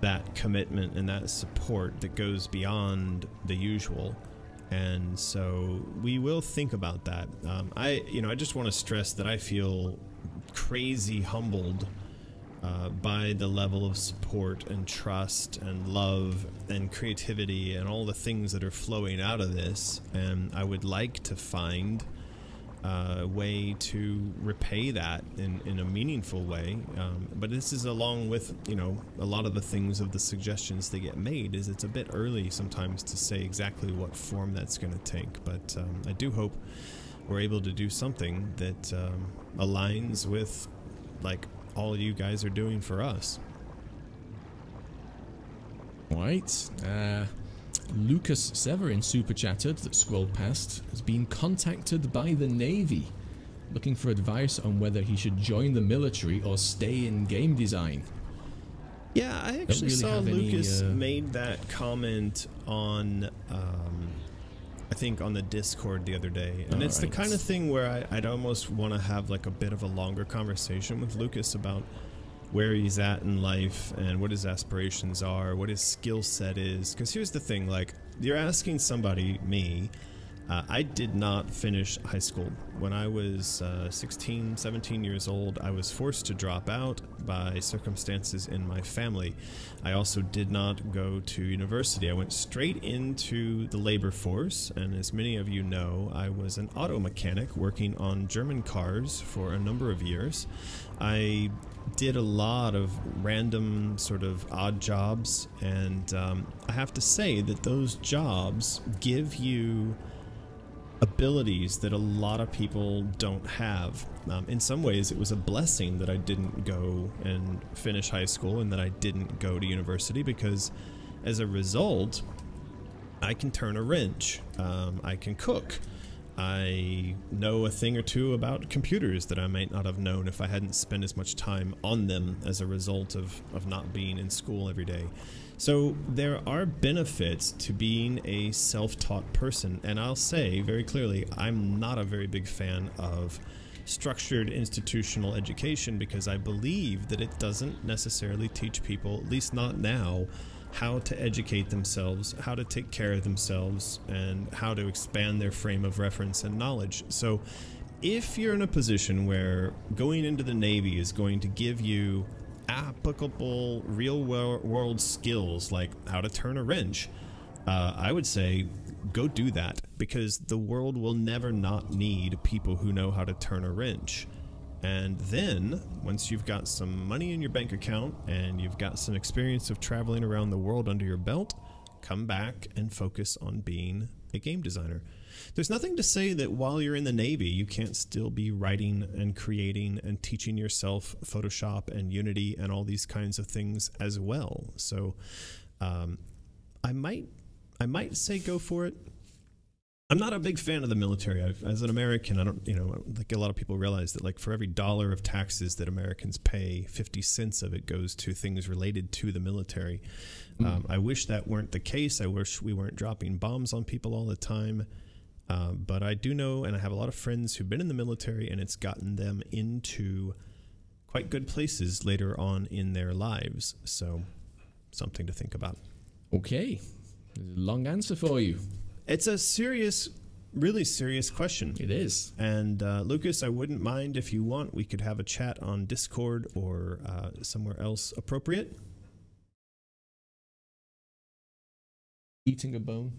S1: that commitment and that support that goes beyond the usual. And so we will think about that. I just want to stress that I feel crazy humbled by the level of support and trust and love and creativity and all the things that are flowing out of this. And I would like to find a way to repay that in a meaningful way. But this is along with, a lot of the things of the suggestions that get made, is it's a bit early sometimes to say exactly what form that's going to take. But I do hope we're able to do something that aligns with, like, all you guys are doing for us.
S2: Right. Lucas Severin super chatted that scrolled past, has been contacted by the Navy looking for advice on whether he should join the military or stay in game design.
S1: Yeah, I actually saw Lucas made that comment on I think on the Discord the other day, and it's the kind of thing where I'd almost want to have like a bit of a longer conversation with Lucas about where he's at in life and what his aspirations are, what his skill set is. Because here's the thing, like, you're asking somebody, me, I did not finish high school. When I was 16, 17 years old, I was forced to drop out by circumstances in my family. I also did not go to university. I went straight into the labor force, and as many of you know, I was an auto mechanic working on German cars for a number of years. I did a lot of random sort of odd jobs, and I have to say that those jobs give you abilities that a lot of people don't have. In some ways, it was a blessing that I didn't go and finish high school and that I didn't go to university, because as a result, I can turn a wrench, I can cook, I know a thing or two about computers that I might not have known if I hadn't spent as much time on them as a result of not being in school every day. So there are benefits to being a self-taught person, and I'll say very clearly, I'm not a very big fan of structured institutional education, because I believe that it doesn't necessarily teach people, at least not now, how to educate themselves, how to take care of themselves, and how to expand their frame of reference and knowledge. So if you're in a position where going into the Navy is going to give you applicable real world skills like how to turn a wrench, I would say go do that, because the world will never not need people who know how to turn a wrench. And then once you've got some money in your bank account and you've got some experience of traveling around the world under your belt, come back and focus on being a game designer. There's nothing to say that while you're in the Navy, you can't still be writing and creating and teaching yourself Photoshop and Unity and all these kinds of things as well. So I might say go for it. I'm not a big fan of the military. As an American, I don't, like a lot of people realize that like for every $1 of taxes that Americans pay, 50 cents of it goes to things related to the military. I wish that weren't the case. I wish we weren't dropping bombs on people all the time. But I do know, and I have a lot of friends who've been in the military, and it's gotten them into quite good places later on in their lives. So something to think about.
S2: Okay. Long answer for you.
S1: It's a serious, really serious question.
S2: It is.
S1: And Lucas, I wouldn't mind if you want, we could have a chat on Discord or somewhere else appropriate.
S2: Eating a bone?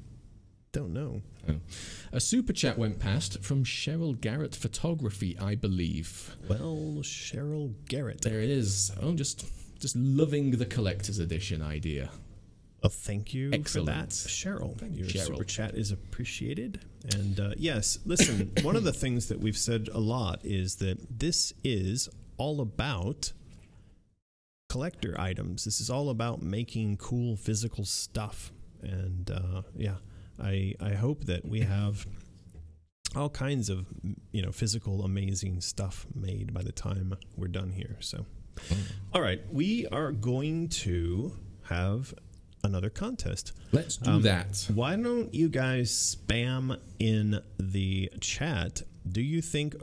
S1: Don't know.
S2: Oh. A super chat went past from Cheryl Garrett Photography, I believe.
S1: Well, Cheryl Garrett.
S2: There it is. Oh, just loving the collector's edition idea.
S1: Well, thank you for that, Cheryl. Your
S2: Cheryl.
S1: super chat is appreciated. And yes, listen, one of the things that we've said a lot is that this is all about collector items. This is all about making cool physical stuff. And yeah, I hope that we have all kinds of, physical amazing stuff made by the time we're done here. So, all right, we are going to have another contest.
S2: Let's do that.
S1: Why don't you guys spam in the chat? Do you think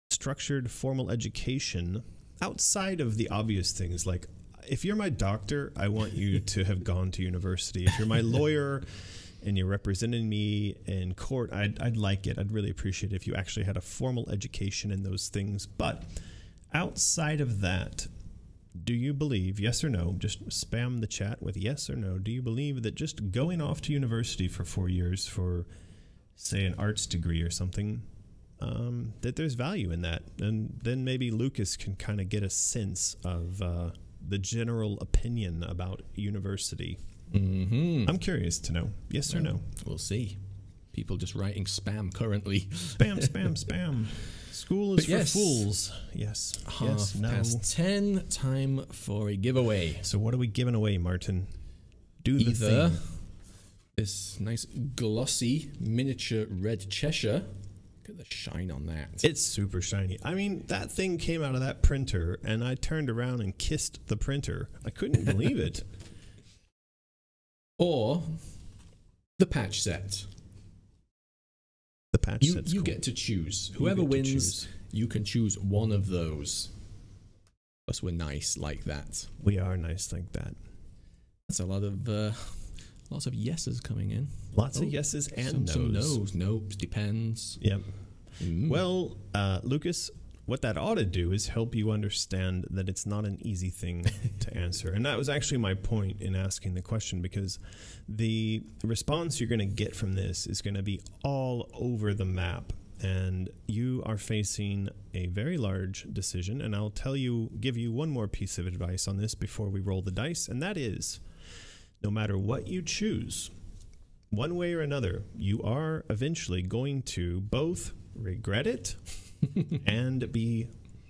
S1: structured formal education, outside of the obvious things, like if you're my doctor, I want you to have gone to university. If you're my lawyer and you're representing me in court, I'd like it. I'd really appreciate it if you actually had a formal education in those things. But outside of that, do you believe, yes or no, just spam the chat with yes or no, do you believe that just going off to university for 4 years for, say, an arts degree or something, that there's value in that? And then maybe Lucas can kind of get a sense of the general opinion about university. I'm curious to know, yes or no.
S2: We'll see. People just writing spam currently.
S1: Spam, spam, spam. School is for fools. Yes. Yes. No.
S2: Past 10. Time for a giveaway.
S1: So what are we giving away, Martin? Do the
S2: Either
S1: thing.
S2: This nice glossy miniature red Cheshire. Look at the shine on that.
S1: It's super shiny. I mean, that thing came out of that printer, and I turned around and kissed the printer. I couldn't believe it.
S2: Or the patch set.
S1: The patch set's
S2: You
S1: cool.
S2: get to choose. Whoever wins, you can choose one of those. Plus, we're nice like that.
S1: We are nice like that.
S2: That's a lot of lots of yeses coming in.
S1: Lots of yeses and
S2: some
S1: nos.
S2: no's. Nopes, depends.
S1: Yep. Well, Lucas, what that ought to do is help you understand that it's not an easy thing to answer. And that was actually my point in asking the question, because the response you're going to get from this is going to be all over the map. And you are facing a very large decision. And I'll give you one more piece of advice on this before we roll the dice. And that is, no matter what you choose, one way or another, you are eventually going to both regret it and be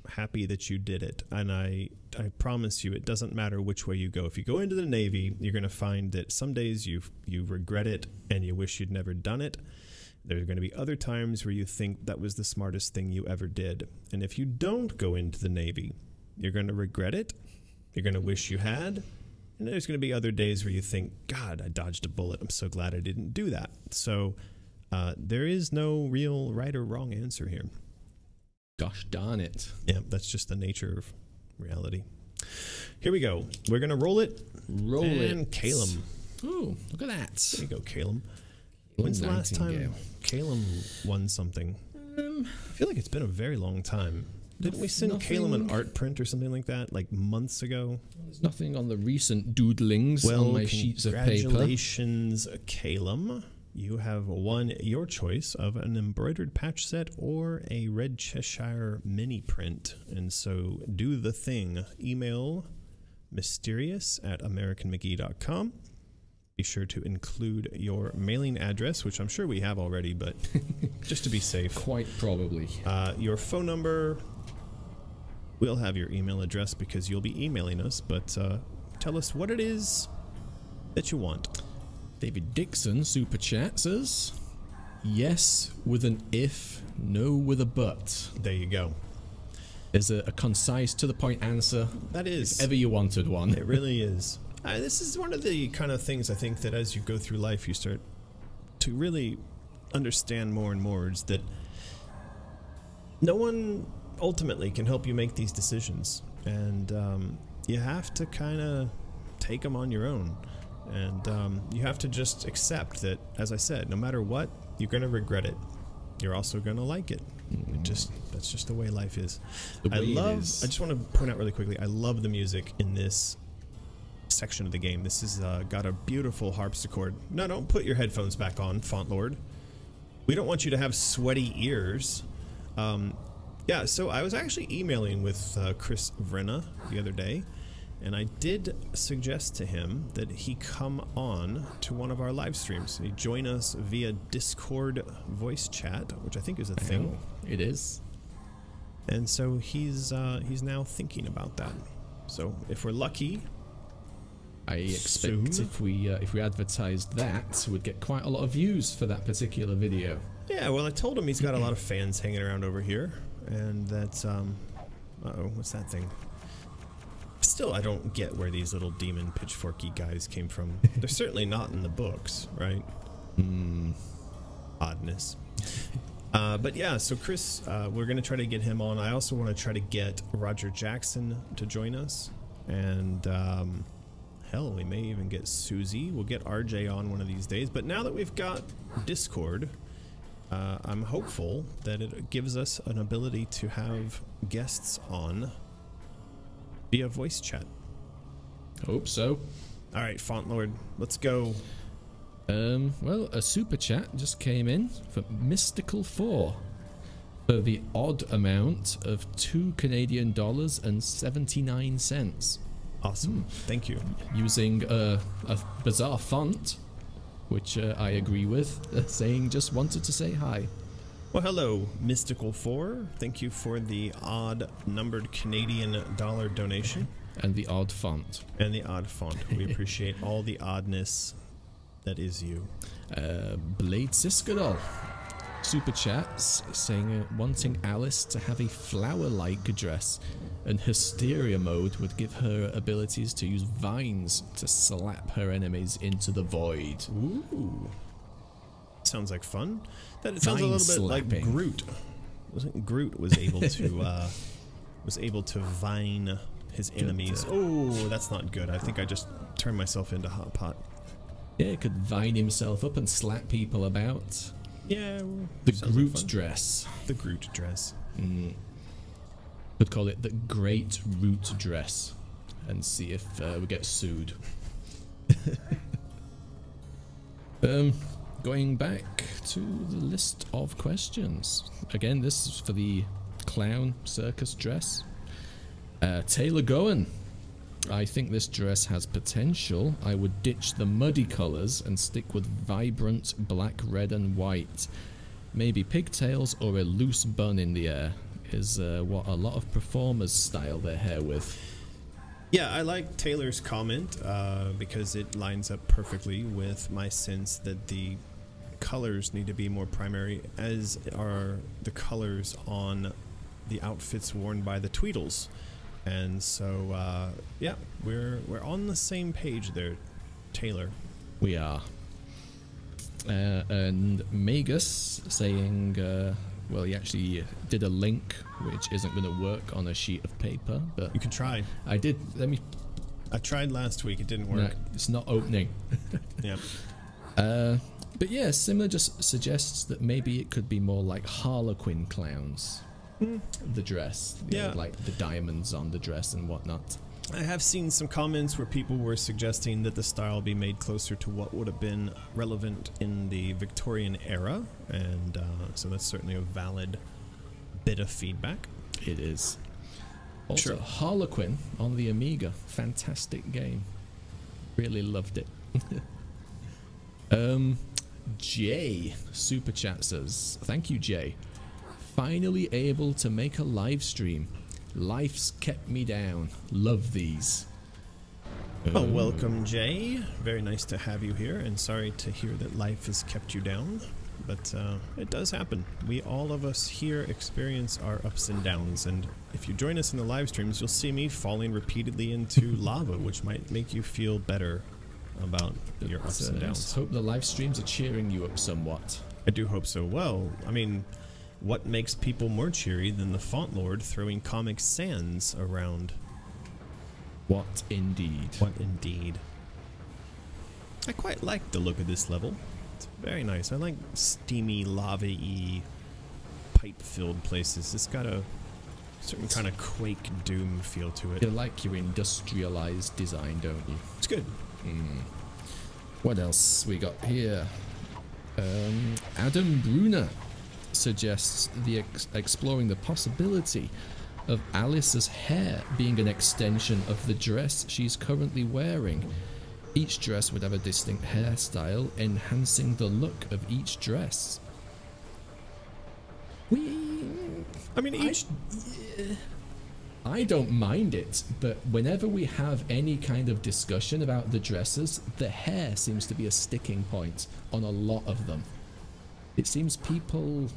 S1: happy that you did it. And I promise you, it doesn't matter which way you go. If you go into the Navy, you're going to find that some days you regret it and you wish you'd never done it. There are going to be other times where you think that was the smartest thing you ever did. And if you don't go into the Navy, you're going to regret it. You're going to wish you had. And there's going to be other days where you think, God, I dodged a bullet. I'm so glad I didn't do that. So there is no real right or wrong answer here.
S2: Gosh darn it.
S1: Yeah, that's just the nature of reality. Here we go. We're going to roll it.
S2: Roll it.
S1: And Calum.
S2: Ooh, look at that.
S1: There you go, Calum. When's the last time Calum won something? I feel like it's been a very long time. Didn't we send Calum an art print or something like that, like months ago?
S2: There's nothing on the recent doodlings on my sheets of paper.
S1: Congratulations, Calum. You have won your choice of an embroidered patch set or a Red Cheshire mini print. And so do the thing. Email mysterious@americanmcgee.com Be sure to include your mailing address, which I'm sure we have already, but just to be safe.
S2: Quite probably.
S1: Your phone number. We'll have your email address because you'll be emailing us, but tell us what it is that you want.
S2: David Dixon super chat says, yes with an if, no with a but.
S1: There you go.
S2: There's a concise, to the point answer.
S1: That is.
S2: If ever you wanted one.
S1: It really is. This is one of the kind of things I think that as you go through life, you start to really understand more and more, is that no one ultimately can help you make these decisions. And you have to kind of take them on your own. And you have to just accept that, as I said, no matter what, you're going to regret it. You're also going to like it. That's just the way life is. I just want to point out really quickly, I love the music in this section of the game. This is got a beautiful harpsichord. No, don't put your headphones back on, Font Lord. We don't want you to have sweaty ears. Yeah, so I was actually emailing with Chris Vrenna the other day, and I did suggest to him that he come on to one of our live streams. He join us via Discord voice chat, which I think is a thing.
S2: It is.
S1: And so he's now thinking about that. So if we're lucky,
S2: I expect if we advertised that, we'd get quite a lot of views for that particular video.
S1: Yeah, well, I told him he's got a lot of fans hanging around over here, and that's uh-oh, what's that thing? Still, I don't get where these little demon pitchforky guys came from. They're certainly not in the books, right? Oddness. But yeah, so Chris, we're going to try to get him on. I also want to try to get Roger Jackson to join us. And hell, we may even get Susie. We'll get RJ on one of these days. But now that we've got Discord, I'm hopeful that it gives us an ability to have guests on via voice chat.
S2: Hope so.
S1: All right, Font Lord, let's go.
S2: Well, a super chat just came in for Mystical 4 for the odd amount of $2 Canadian and 79 cents.
S1: Awesome. Thank you.
S2: Using a bizarre font, which I agree with, saying just wanted to say hi.
S1: Well, hello, Mystical 4. Thank you for the odd numbered Canadian dollar donation.
S2: And the odd font.
S1: And the odd font. We appreciate all the oddness that is you.
S2: Blade Siskadol. Super chats saying wanting Alice to have a flower-like dress, and Hysteria mode would give her abilities to use vines to slap her enemies into the void.
S1: Ooh. Sounds like fun. That sounds a little bit like Groot. Wasn't Groot was able to vine his enemies? Oh, that's not good. I think I just turned myself into Hot Pot.
S2: Yeah, he could vine himself up and slap people about.
S1: Yeah,
S2: the Groot dress.
S1: The Groot dress.
S2: Could call it the Great Root Dress, and see if we get sued. Going back to the list of questions. Again, this is for the clown circus dress. Taylor Goen. I think this dress has potential. I would ditch the muddy colours and stick with vibrant black, red and white. Maybe pigtails or a loose bun in the air is what a lot of performers style their hair with.
S1: Yeah, I like Taylor's comment because it lines up perfectly with my sense that the colors need to be more primary, as are the colors on the outfits worn by the Tweedles. And so, yeah, we're on the same page there, Taylor.
S2: We are. And Magus saying, well, he actually did a link which isn't going to work on a sheet of paper, but
S1: you can try.
S2: I did.
S1: I tried last week. It didn't work.
S2: No, it's not opening.
S1: Yeah.
S2: But yeah, similar just suggests that maybe it could be more like Harlequin clowns. The dress,
S1: yeah,
S2: like the diamonds on the dress and whatnot.
S1: I have seen some comments where people were suggesting that the style be made closer to what would have been relevant in the Victorian era, and so that's certainly a valid bit of feedback.
S2: It is. Also,
S1: Sure.
S2: Harlequin on the Amiga, fantastic game. Really loved it. Jay super chat says, thank you, Jay. Finally able to make a live stream. Life's kept me down. Love these.
S1: Well, welcome, Jay. Very nice to have you here, and sorry to hear that life has kept you down, but it does happen. All of us here experience our ups and downs, and if you join us in the live streams, you'll see me falling repeatedly into lava, which might make you feel better about your ups and downs.
S2: Hope the live streams are cheering you up somewhat.
S1: I do hope so. Well, I mean, what makes people more cheery than the Font Lord throwing Comic Sans around?
S2: What indeed.
S1: What indeed. I quite like the look of this level. It's very nice. I like steamy, lava-y, pipe-filled places. It's got a certain kind of Quake Doom feel to it.
S2: You like your industrialized design, don't you?
S1: It's good.
S2: What else we got here? Adam Brunner suggests exploring the possibility of Alice's hair being an extension of the dress she's currently wearing. Each dress would have a distinct hairstyle, enhancing the look of each dress. I don't mind it, but whenever we have any kind of discussion about the dresses, the hair seems to be a sticking point on a lot of them. It seems people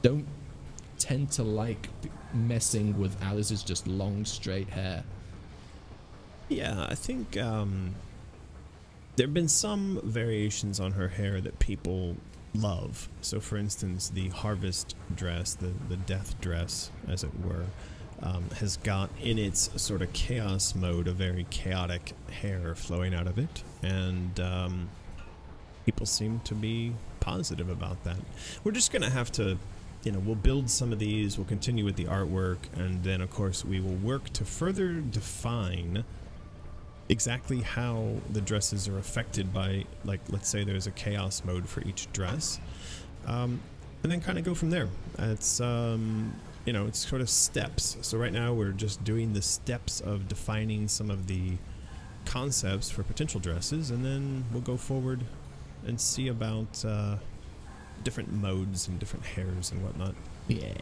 S2: don't tend to like messing with Alice's just long, straight hair.
S1: Yeah, I think there have been some variations on her hair that people love. So, for instance, the Harvest dress, the Death dress, as it were, has got in its sort of chaos mode a very chaotic hair flowing out of it, and people seem to be positive about that. We're just gonna have to, we'll build some of these, we'll continue with the artwork, and then of course we will work to further define exactly how the dresses are affected by, like, let's say there's a chaos mode for each dress, and then kind of go from there. It's it's sort of steps. So right now we're just doing the steps of defining some of the concepts for potential dresses, and then we'll go forward and see about different modes and different hairs and whatnot.
S2: Yeah.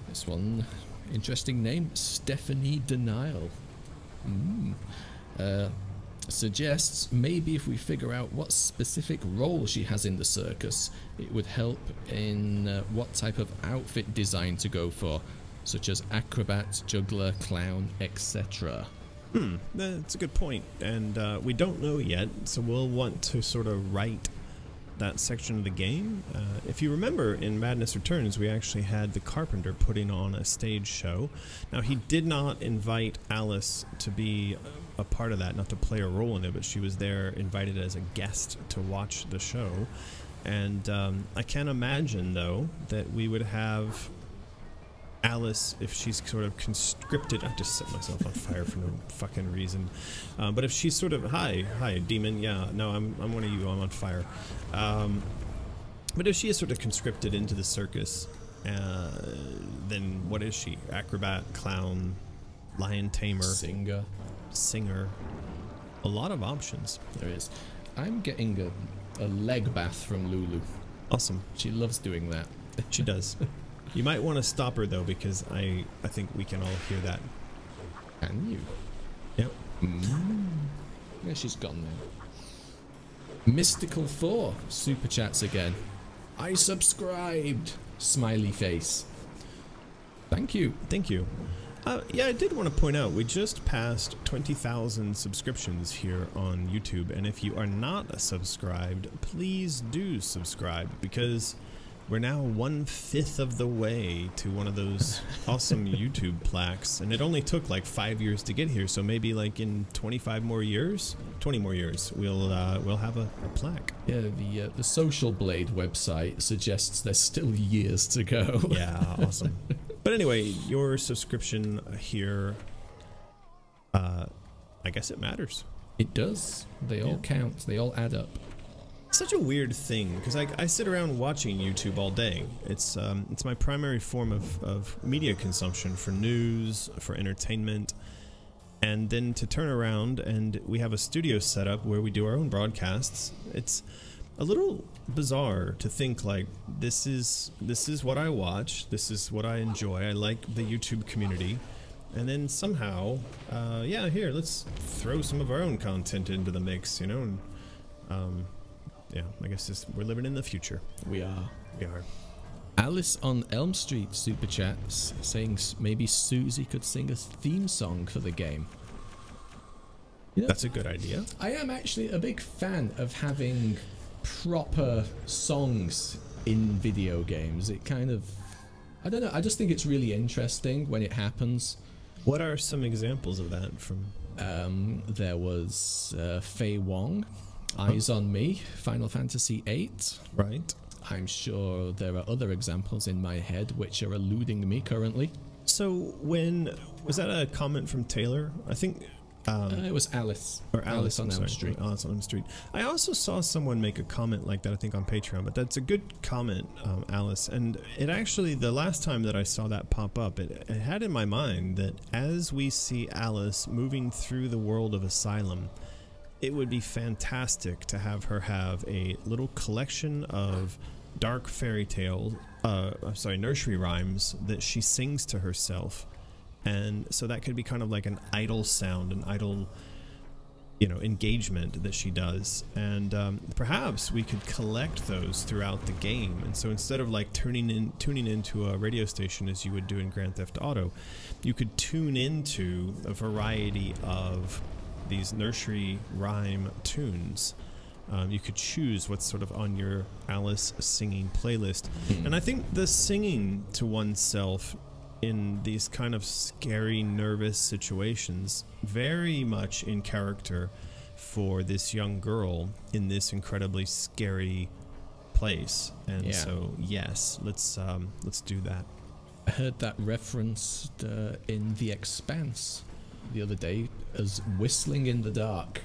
S2: This one, interesting name, Stephanie Denial. Suggests maybe if we figure out what specific role she has in the circus, it would help in what type of outfit design to go for, such as acrobat, juggler, clown, etc.
S1: That's a good point, and we don't know yet, so we'll want to sort of write that section of the game. If you remember, in Madness Returns, we actually had the Carpenter putting on a stage show. Now, he did not invite Alice to be a part of that, not to play a role in it, but she was there invited as a guest to watch the show. And I can't imagine, though, that we would have Alice, if she's sort of conscripted. I just set myself on fire for no fucking reason. But if she's sort of, hi demon, yeah, no, I'm one of you, I'm on fire. But if she is sort of conscripted into the circus, then what is she? Acrobat, clown, lion tamer, singer. A lot of options.
S2: There is. I'm getting a leg bath from Lulu.
S1: Awesome.
S2: She loves doing that.
S1: She does. You might want to stop her, though, because I think we can all hear that.
S2: Can you?
S1: Yep.
S2: Yeah, she's gone now. Mystical 4 super chats again. I subscribed. Smiley face. Thank you.
S1: Thank you. Yeah, I did want to point out, we just passed 20,000 subscriptions here on YouTube, and if you are not subscribed, please do subscribe, because we're now 1/5 of the way to one of those awesome YouTube plaques, and it only took like 5 years to get here. So maybe like in 20 more years, we'll have a plaque.
S2: Yeah, the Social Blade website suggests there's still years to go.
S1: Yeah, awesome. But anyway, your subscription here, I guess it matters.
S2: It does. They all count. They all add up.
S1: Such a weird thing, because I sit around watching YouTube all day. It's my primary form of media consumption for news, for entertainment, and then to turn around and we have a studio set up where we do our own broadcasts. It's a little bizarre to think like this is what I watch, this is what I enjoy, I like the YouTube community, and then somehow yeah, here, let's throw some of our own content into the mix, you know. And yeah, I guess we're living in the future.
S2: We are.
S1: Alice
S2: on Elm Street super chats saying maybe Susie could sing a theme song for the game. You know,
S1: that's a good idea.
S2: I am actually a big fan of having proper songs in video games. It kind of, I don't know, I just think it's really interesting when it happens.
S1: What are some examples of that from?
S2: There was Fei Wong, Eyes on Me, Final Fantasy VIII.
S1: Right.
S2: I'm sure there are other examples in my head which are eluding me currently.
S1: So was that a comment from Taylor? I think
S2: it was Alice.
S1: Or Alice
S2: on Elm Street.
S1: Alice on Elm Street. I also saw someone make a comment like that, I think on Patreon, but that's a good comment, Alice. And it actually, the last time that I saw that pop up, it had in my mind that as we see Alice moving through the world of Asylum, it would be fantastic to have her have a little collection of dark fairy tale, nursery rhymes that she sings to herself. And so that could be kind of like an idle sound, an idle, you know, engagement that she does. And perhaps we could collect those throughout the game. And so instead of like tuning into a radio station as you would do in Grand Theft Auto, you could tune into a variety of these nursery rhyme tunes. You could choose what's sort of on your Alice singing playlist. And I think the singing to oneself in these kind of scary, nervous situations, very much in character for this young girl in this incredibly scary place. And so, yes, let's do that.
S2: I heard that referenced in The Expanse the other day as whistling in the dark.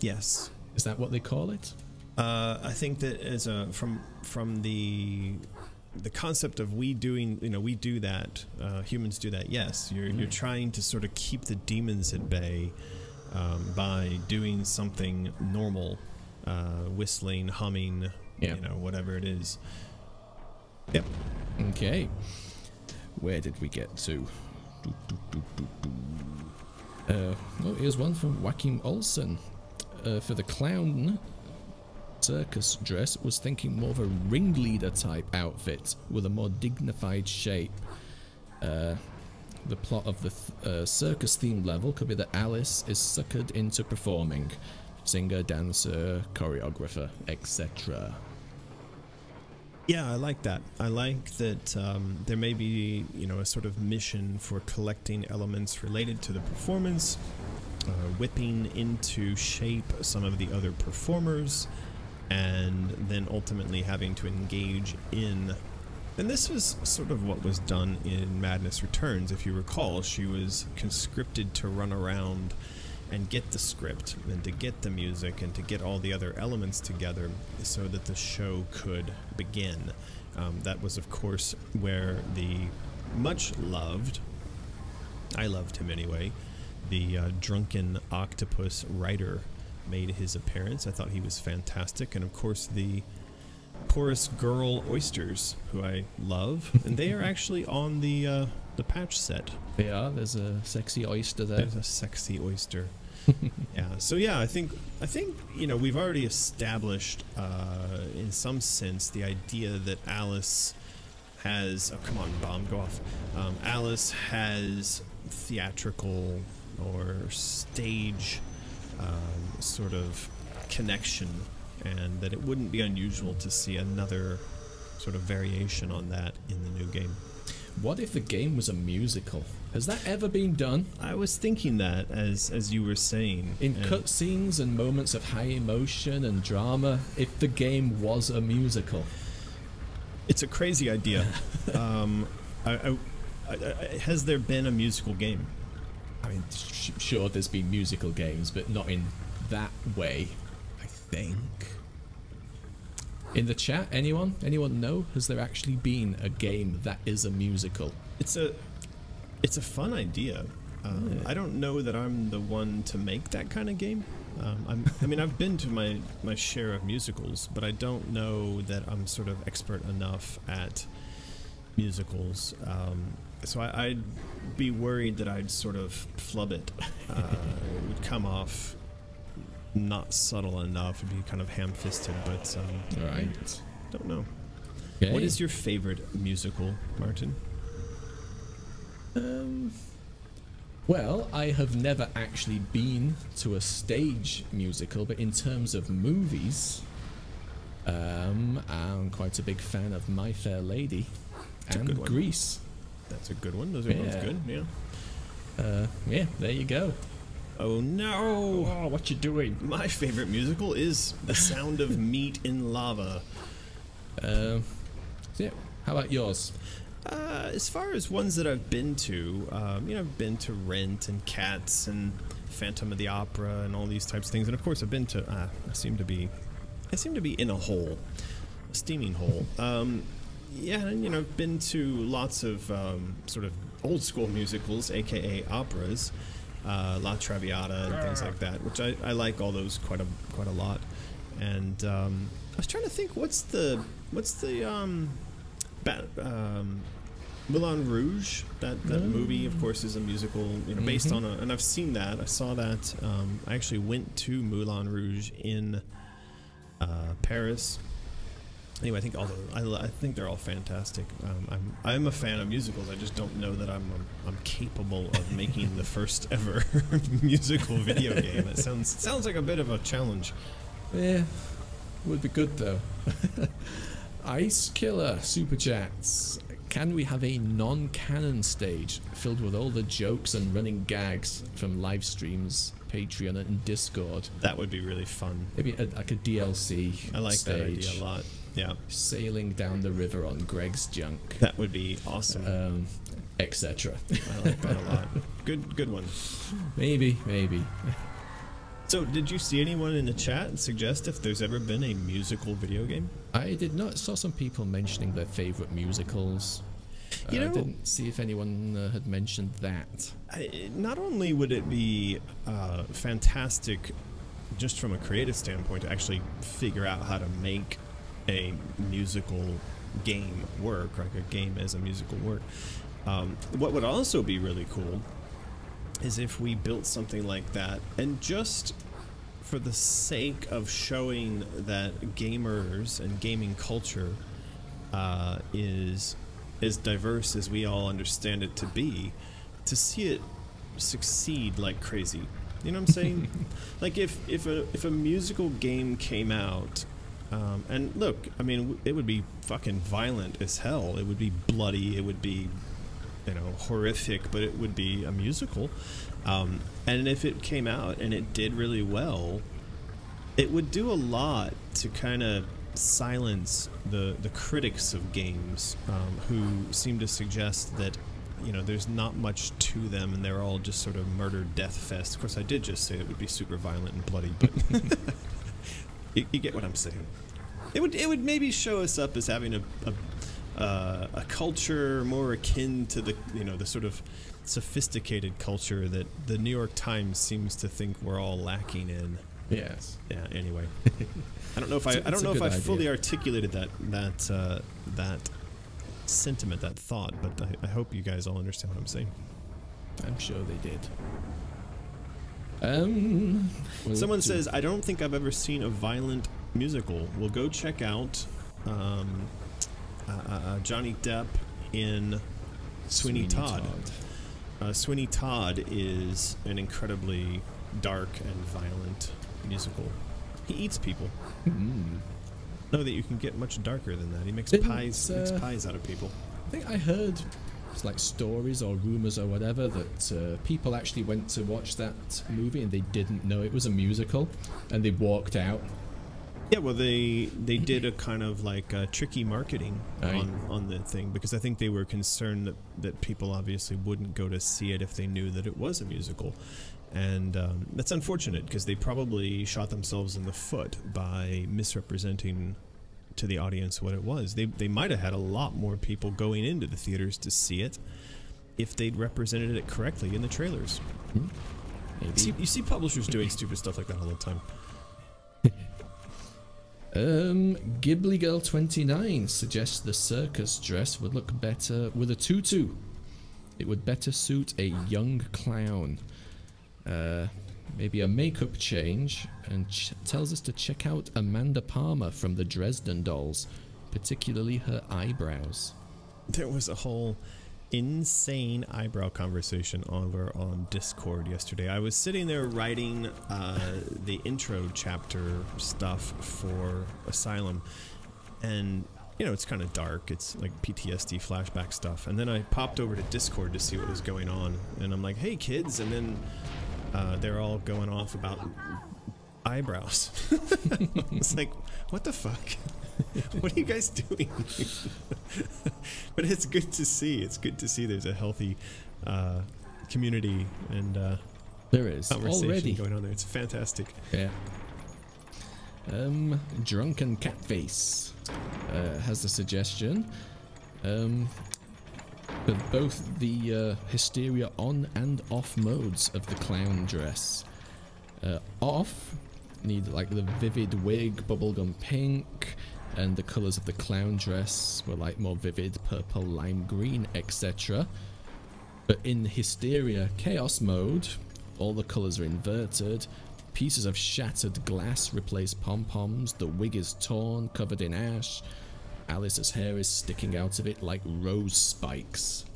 S1: Yes.
S2: Is that what they call it?
S1: I think that as from the concept of we do that, humans do that. Yes, you're trying to sort of keep the demons at bay by doing something normal, whistling, humming, you know, whatever it is. Yep.
S2: Okay. Where did we get to? Oh, here's one from Joachim Olsen. For the clown circus dress, was thinking more of a ringleader type outfit with a more dignified shape. The plot of the circus themed level could be that Alice is suckered into performing. Singer, dancer, choreographer, etc.
S1: Yeah, I like that. I like that there may be, you know, a sort of mission for collecting elements related to the performance, whipping into shape some of the other performers, and then ultimately having to engage in. And this was sort of what was done in Madness Returns. If you recall, she was conscripted to run around and get the script and to get the music and to get all the other elements together so that the show could begin. That was, of course, where the much loved, I loved him anyway, the drunken octopus writer made his appearance. I thought he was fantastic. And of course the chorus girl oysters, who I love, and they are actually on the patch set.
S2: They are. There's a sexy oyster there.
S1: There's a sexy oyster. Yeah. So yeah, I think you know, we've already established in some sense the idea that Alice has, oh come on bomb, go off. Alice has theatrical or stage sort of connection, and that it wouldn't be unusual to see another sort of variation on that in the new game.
S2: What if the game was a musical? Has that ever been done?
S1: I was thinking that as you were saying.
S2: In cutscenes and moments of high emotion and drama, if the game was a musical.
S1: It's a crazy idea. Has there been a musical game?
S2: I mean, sure, there's been musical games, but not in that way, I think. In the chat, anyone know? Has there actually been a game that is a musical?
S1: It's a fun idea. I don't know that I'm the one to make that kind of game. I mean, I've been to my share of musicals, but I don't know that I'm sort of expert enough at musicals. So I'd be worried that I'd sort of flub it. It would come off not subtle enough. It'd be kind of ham-fisted, but
S2: right.
S1: Don't know.
S2: Okay.
S1: What is your favorite musical, Martin?
S2: Well, I have never actually been to a stage musical, but in terms of movies, I'm quite a big fan of My Fair Lady and Grease.
S1: That's a good one. Those are both good, yeah.
S2: Yeah, there you go.
S1: Oh no!
S2: Oh, what you doing?
S1: My favorite musical is The Sound of Meat in Lava.
S2: Yeah. How about yours?
S1: As far as ones that I've been to, I've been to Rent and Cats and Phantom of the Opera and all these types of things, and of course I've been to. I seem to be in a hole, a steaming hole. Yeah, and I've been to lots of sort of old school musicals, aka operas, La Traviata and things like that, which I like all those quite a lot. And I was trying to think, what's the Moulin Rouge, that movie, of course, is a musical, based on and I've seen that. I saw that. I actually went to Moulin Rouge in Paris. Anyway, I think they're all fantastic. I'm a fan of musicals. I just don't know that I'm capable of making the first ever musical video game. It sounds like a bit of a challenge.
S2: Yeah, would be good though. Ice Killer Super Chats. Can we have a non-canon stage filled with all the jokes and running gags from live streams, Patreon, and Discord? That would be really fun. Maybe like a DLC. I like stage. That idea a lot. Yeah. Sailing down the river on Greg's junk. That would be awesome. Etc. I like that a lot. Good one. Maybe. So, did you see anyone in the chat suggest if there's ever been a musical video game? I did not. Saw some people mentioning their favorite musicals. I didn't see if anyone had mentioned that. Not only would it be fantastic just from a creative standpoint to actually figure out how to make a musical game work, like a game as a musical work. What would also be really cool is if we built something like that, and just for the sake of showing that gamers and gaming culture is as diverse as we all understand it to be, to see it succeed like crazy. You know what I'm saying? Like if a musical game came out, and look, I mean, it would be fucking violent as hell. It would be bloody. It would be, horrific, but it would be a musical. And if it came out and it did really well, it would do a lot to kind of silence the critics of games who seem to suggest that there's not much to them and they're all just sort of murder death fest. Of course, I did just say it would be super violent and bloody, but you get what I'm saying. It would maybe show us up as having a culture more akin to the sort of sophisticated culture that the New York Times seems to think we're all lacking in. Yes. Yeah. Anyway, I don't know if I fully articulated that sentiment, that thought, but I hope you guys all understand what I'm saying. I'm sure they did. Someone says, I don't think I've ever seen a violent musical. We'll go check out Johnny Depp in Sweeney Todd. Sweeney Todd is an incredibly dark and violent musical. He eats people. Know that you can get much darker than that. He makes pies out of people. I think I heard like stories or rumors or whatever that people actually went to watch that movie and they didn't know it was a musical and they walked out. Yeah, well, they did a kind of like tricky marketing on the thing, because I think they were concerned that people obviously wouldn't go to see it if they knew that it was a musical. And that's unfortunate, because they probably shot themselves in the foot by misrepresenting to the audience what it was. They might have had a lot more people going into the theaters to see it
S1: if they'd represented it correctly in the trailers.
S2: Maybe.
S1: You see publishers doing stupid stuff like that all the time.
S2: Ghibli Girl 29 suggests the circus dress would look better with a tutu. It would better suit a young clown. Maybe a makeup change, and tells us to check out Amanda Palmer from the Dresden Dolls, particularly her eyebrows.
S1: There was a whole insane eyebrow conversation over on Discord yesterday. I was sitting there writing the intro chapter stuff for Asylum, and you know, it's kind of dark. It's like PTSD flashback stuff. And then I popped over to Discord to see what was going on, and I'm like, hey kids, and then they're all going off about eyebrows. It's like, what the fuck? What are you guys doing? But it's good to see. It's good to see there's a healthy community and
S2: there is
S1: conversation
S2: already
S1: going on there. It's fantastic.
S2: Yeah. Drunken Catface has a suggestion. With both the hysteria on and off modes of the clown dress. Off, need like the vivid wig, bubblegum pink, and the colours of the clown dress were like more vivid purple, lime green, etc. But in hysteria chaos mode, all the colours are inverted. Pieces of shattered glass replace pom-poms. The wig is torn, covered in ash. Alice's hair is sticking out of it like rose spikes.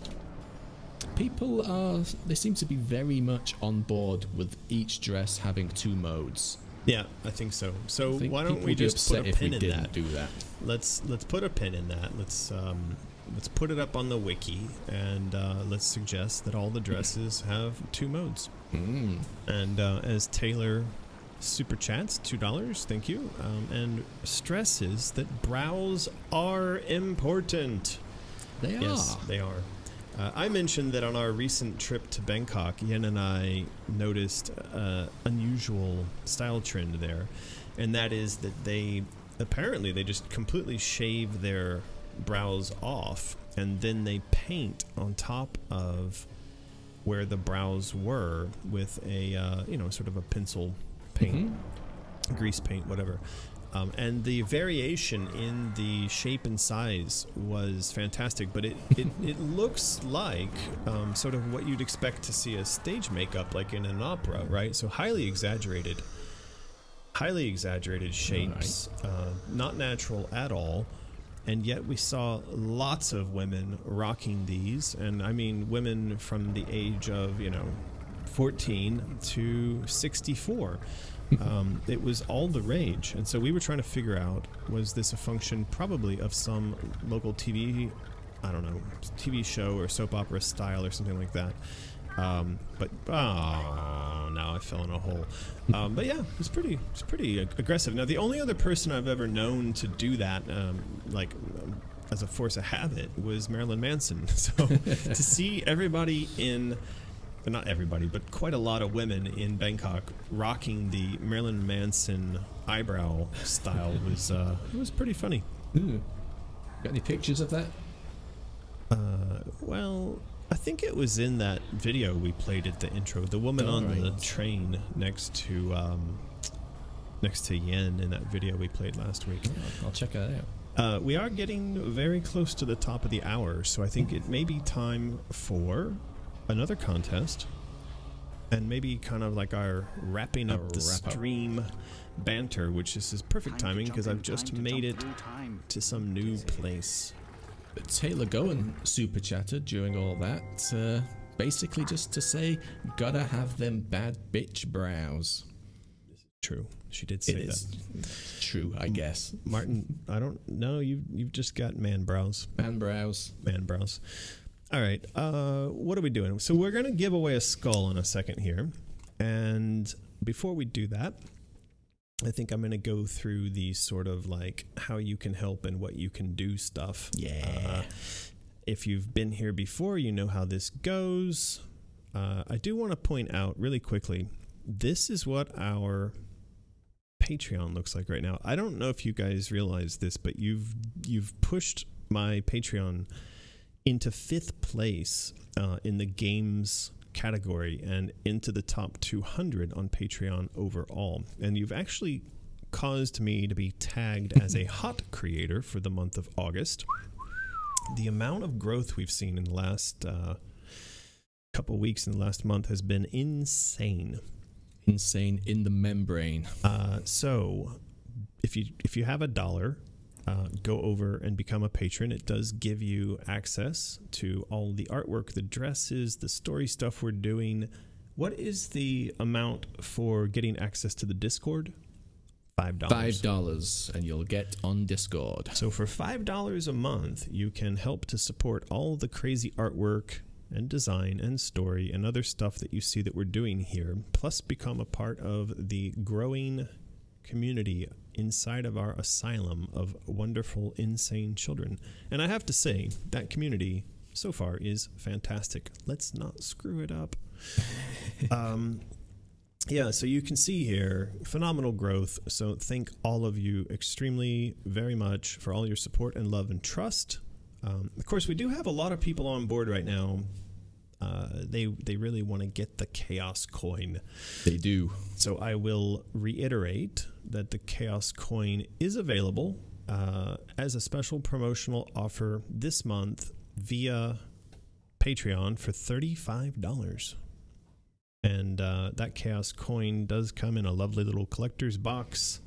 S2: People they seem to be very much on board with each dress having two modes.
S1: Yeah, I think so. So why don't we just put a pin in that?
S2: Do that.
S1: Let's put a pin in that. Let's put it up on the wiki, and let's suggest that all the dresses have two modes. And as Taylor super chats, $2, thank you, and stresses that brows are important.
S2: They are.
S1: Yes, they are. I mentioned that on our recent trip to Bangkok, Yen and I noticed unusual style trend there, and that is that they just completely shave their brows off, and then they paint on top of where the brows were with a sort of a pencil paint, grease paint, whatever. And the variation in the shape and size was fantastic, but it looks like sort of what you'd expect to see as stage makeup, like in an opera, right? So highly exaggerated shapes, not natural at all. And yet we saw lots of women rocking these, and I mean women from the age of 14 to 64. It was all the rage, and so we were trying to figure out, was this a function probably of some local TV, I don't know, TV show or soap opera style or something like that. But now I fell in a hole. But yeah, it's pretty aggressive. Now the only other person I've ever known to do that, as a force of habit, was Marilyn Manson. So to see everybody not everybody, but quite a lot of women in Bangkok rocking the Marilyn Manson eyebrow style was pretty funny.
S2: Ooh. Got any pictures of that?
S1: Well, I think it was in that video we played at the intro. The woman on the train next to Yen in that video we played last week.
S2: Oh, I'll check that out.
S1: We are getting very close to the top of the hour, so I think it may be time for another contest, and maybe kind of like our wrapping up the stream banter, which is perfect timing because I've just made it to some new place.
S2: Taylor Goen super chatted during all that, basically just to say, gotta have them bad bitch brows.
S1: True, she did say that.
S2: It's true, I guess.
S1: Martin, I don't know. You've just got man brows.
S2: Man brows.
S1: Man brows. All right, what are we doing? So we're going to give away a skull in a second here. And before we do that, I think I'm going to go through the sort of like how you can help and what you can do stuff.
S2: Yeah.
S1: If you've been here before, you know how this goes. I do want to point out really quickly, this is what our Patreon looks like right now. I don't know if you guys realize this, but you've pushed my Patreon into 5th place in the games category and into the top 200 on Patreon overall. And you've actually caused me to be tagged as a hot creator for the month of August. The amount of growth we've seen in the last couple weeks in the last month has been insane.
S2: Insane in the membrane.
S1: So if you have $1, go over and become a patron. It does give you access to all the artwork, the dresses, the story stuff we're doing. What is the amount for getting access to the Discord? $5.
S2: $5, and you'll get on Discord.
S1: So for $5 a month, you can help to support all the crazy artwork and design and story and other stuff that you see that we're doing here, plus become a part of the growing community inside of our asylum of wonderful, insane children. And I have to say, that community so far is fantastic. Let's not screw it up. Yeah, so you can see here, phenomenal growth. So thank all of you extremely very much for all your support and love and trust. Of course, we do have a lot of people on board right now. They really want to get the Chaos Coin.
S2: They do.
S1: So I will reiterate that the Chaos Coin is available as a special promotional offer this month via Patreon for $35. And that Chaos Coin does come in a lovely little collector's box.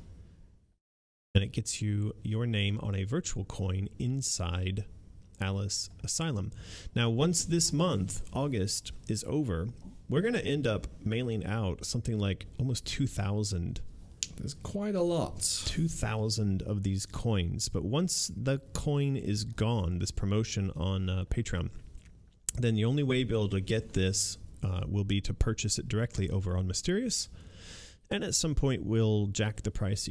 S1: And it gets you your name on a virtual coin inside Alice Asylum. Now, once this month, August, is over, we're going to end up mailing out something like almost 2,000.
S2: There's quite a lot.
S1: 2,000 of these coins. But once the coin is gone, this promotion on Patreon, then the only way you'll be able to get this will be to purchase it directly over on Mysterious. And at some point, we'll jack the price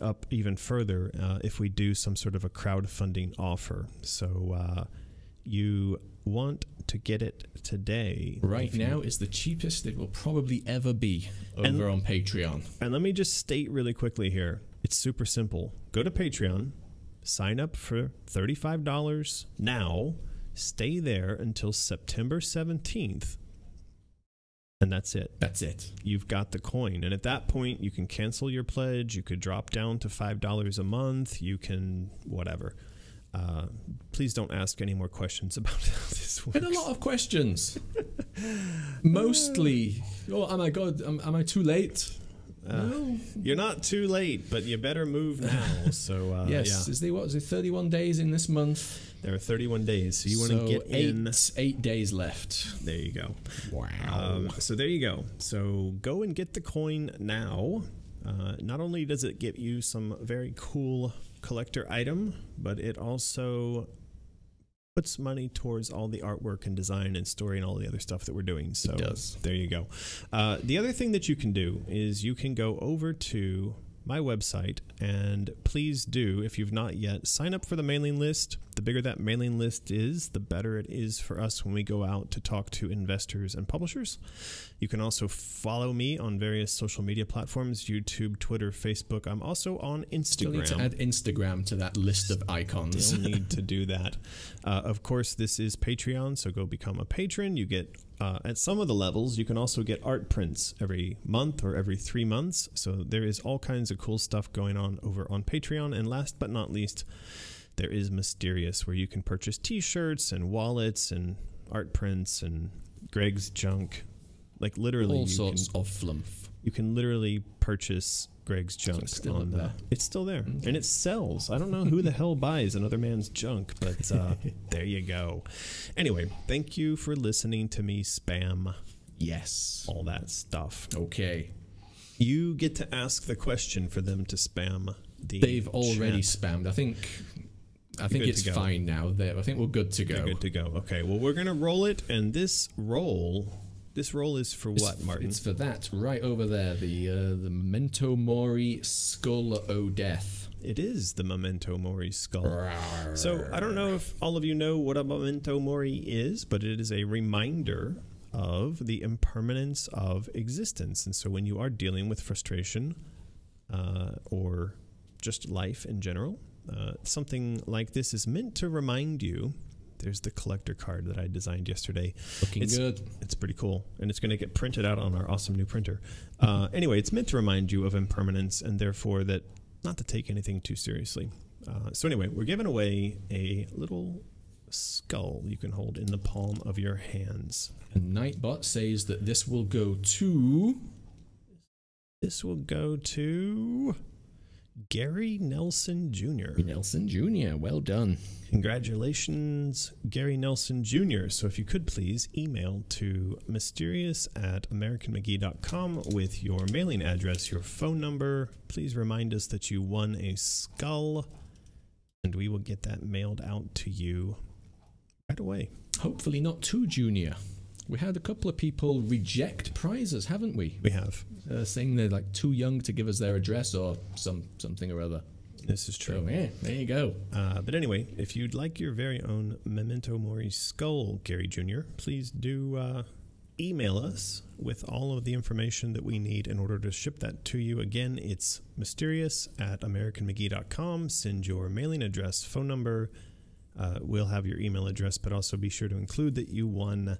S1: up even further if we do some sort of a crowdfunding offer. So you want to get it today.
S2: Right now is the cheapest it will probably ever be over on Patreon.
S1: And let me just state really quickly here. It's super simple. Go to Patreon, sign up for $35 now, stay there until September 17th. And that's it.
S2: That's it.
S1: You've got the coin. And at that point, you can cancel your pledge. You could drop down to $5 a month. You can whatever. Please don't ask any more questions about how this works.
S2: Been a lot of questions. Mostly, oh my God, am I too late?
S1: No. You're not too late, but you better move now. So
S2: yes,
S1: yeah.
S2: Is there 31 days in this month?
S1: There are 31 days, so you want to get in
S2: 8 days left.
S1: There you go.
S2: Wow.
S1: So there you go. So go and get the coin now. Not only does it get you some very cool collector item, but it also puts money towards all the artwork and design and story and all the other stuff that we're doing. So
S2: it does.
S1: There you go. The other thing that you can do is you can go over to my website, and please do, if you've not yet, sign up for the mailing list. The bigger that mailing list is, the better it is for us when we go out to talk to investors and publishers. You can also follow me on various social media platforms, YouTube, Twitter, Facebook. I'm also on Instagram.
S2: Still need to add Instagram to that list of icons.
S1: You'll need to do that. Of course, this is Patreon, so go become a patron. You get at some of the levels, you can also get art prints every month or every 3 months. So there is all kinds of cool stuff going on over on Patreon. And last but not least, there is Mysterious, where you can purchase t-shirts and wallets and art prints and Greg's junk. Like literally
S2: all sorts of flumph.
S1: You can literally purchase Greg's junk.
S2: It's still there.
S1: It's still there.
S2: Okay.
S1: And it sells. I don't know who the hell buys another man's junk, but there you go. Anyway, thank you for listening to me spam.
S2: Yes.
S1: All that stuff.
S2: Okay.
S1: You get to ask the question for them to spam the
S2: They've already
S1: chat.
S2: spammed. I think it's fine now. I think we're good to go.
S1: You're good to go. Okay, well, we're going to roll it, and this roll is for what, Martin?
S2: It's for that right over there, the Memento Mori Skull o' Death.
S1: It is the Memento Mori skull.
S2: Rawr.
S1: So I don't know if all of you know what a Memento Mori is, but it is a reminder of the impermanence of existence. And so when you are dealing with frustration or just life in general, something like this is meant to remind you There's the collector card that I designed yesterday.
S2: Looking good.
S1: It's pretty cool, and it's going to get printed out on our awesome new printer. Anyway, it's meant to remind you of impermanence, and therefore that not to take anything too seriously. So anyway, we're giving away a little skull you can hold in the palm of your hands.
S2: And Nightbot says that this will go to...
S1: This will go to Gary Nelson Jr.
S2: Nelson Jr., well done.
S1: Congratulations, Gary Nelson Jr. So if you could please email to mysterious@americanmcgee.com with your mailing address, your phone number. Please remind us that you won a skull, and we will get that mailed out to you right away.
S2: Hopefully not too junior. We had a couple of people reject prizes, haven't we?
S1: We have.
S2: Saying they're like too young to give us their address or something or other.
S1: This is true.
S2: So, yeah, there you go.
S1: But anyway, if you'd like your very own Memento Mori skull, Gary Jr., please do email us with all of the information that we need in order to ship that to you. Again, it's mysterious@americanmcgee.com. Send your mailing address, phone number. We'll have your email address, but also be sure to include that you won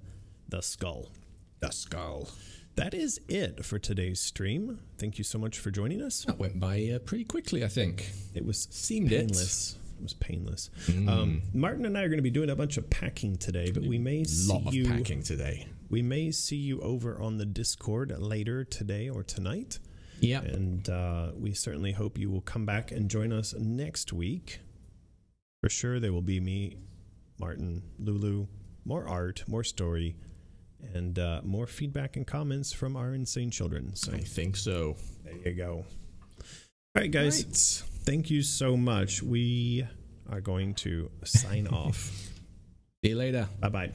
S1: the skull.
S2: The skull.
S1: That is it for today's stream. Thank you so much for joining us.
S2: That went by pretty quickly, I think.
S1: It was
S2: painless.
S1: It was painless. Martin and I are going to be doing a bunch of packing today, but we may see you
S2: packing today.
S1: We may see you over on the Discord later today or tonight.
S2: Yeah.
S1: And we certainly hope you will come back and join us next week. For sure, there will be me, Martin, Lulu, more art, more story, and more feedback and comments from our insane children. So
S2: I think so.
S1: There you go. All right, guys.
S2: Right.
S1: Thank you so much. We are going to sign off.
S2: See you later.
S1: Bye-bye.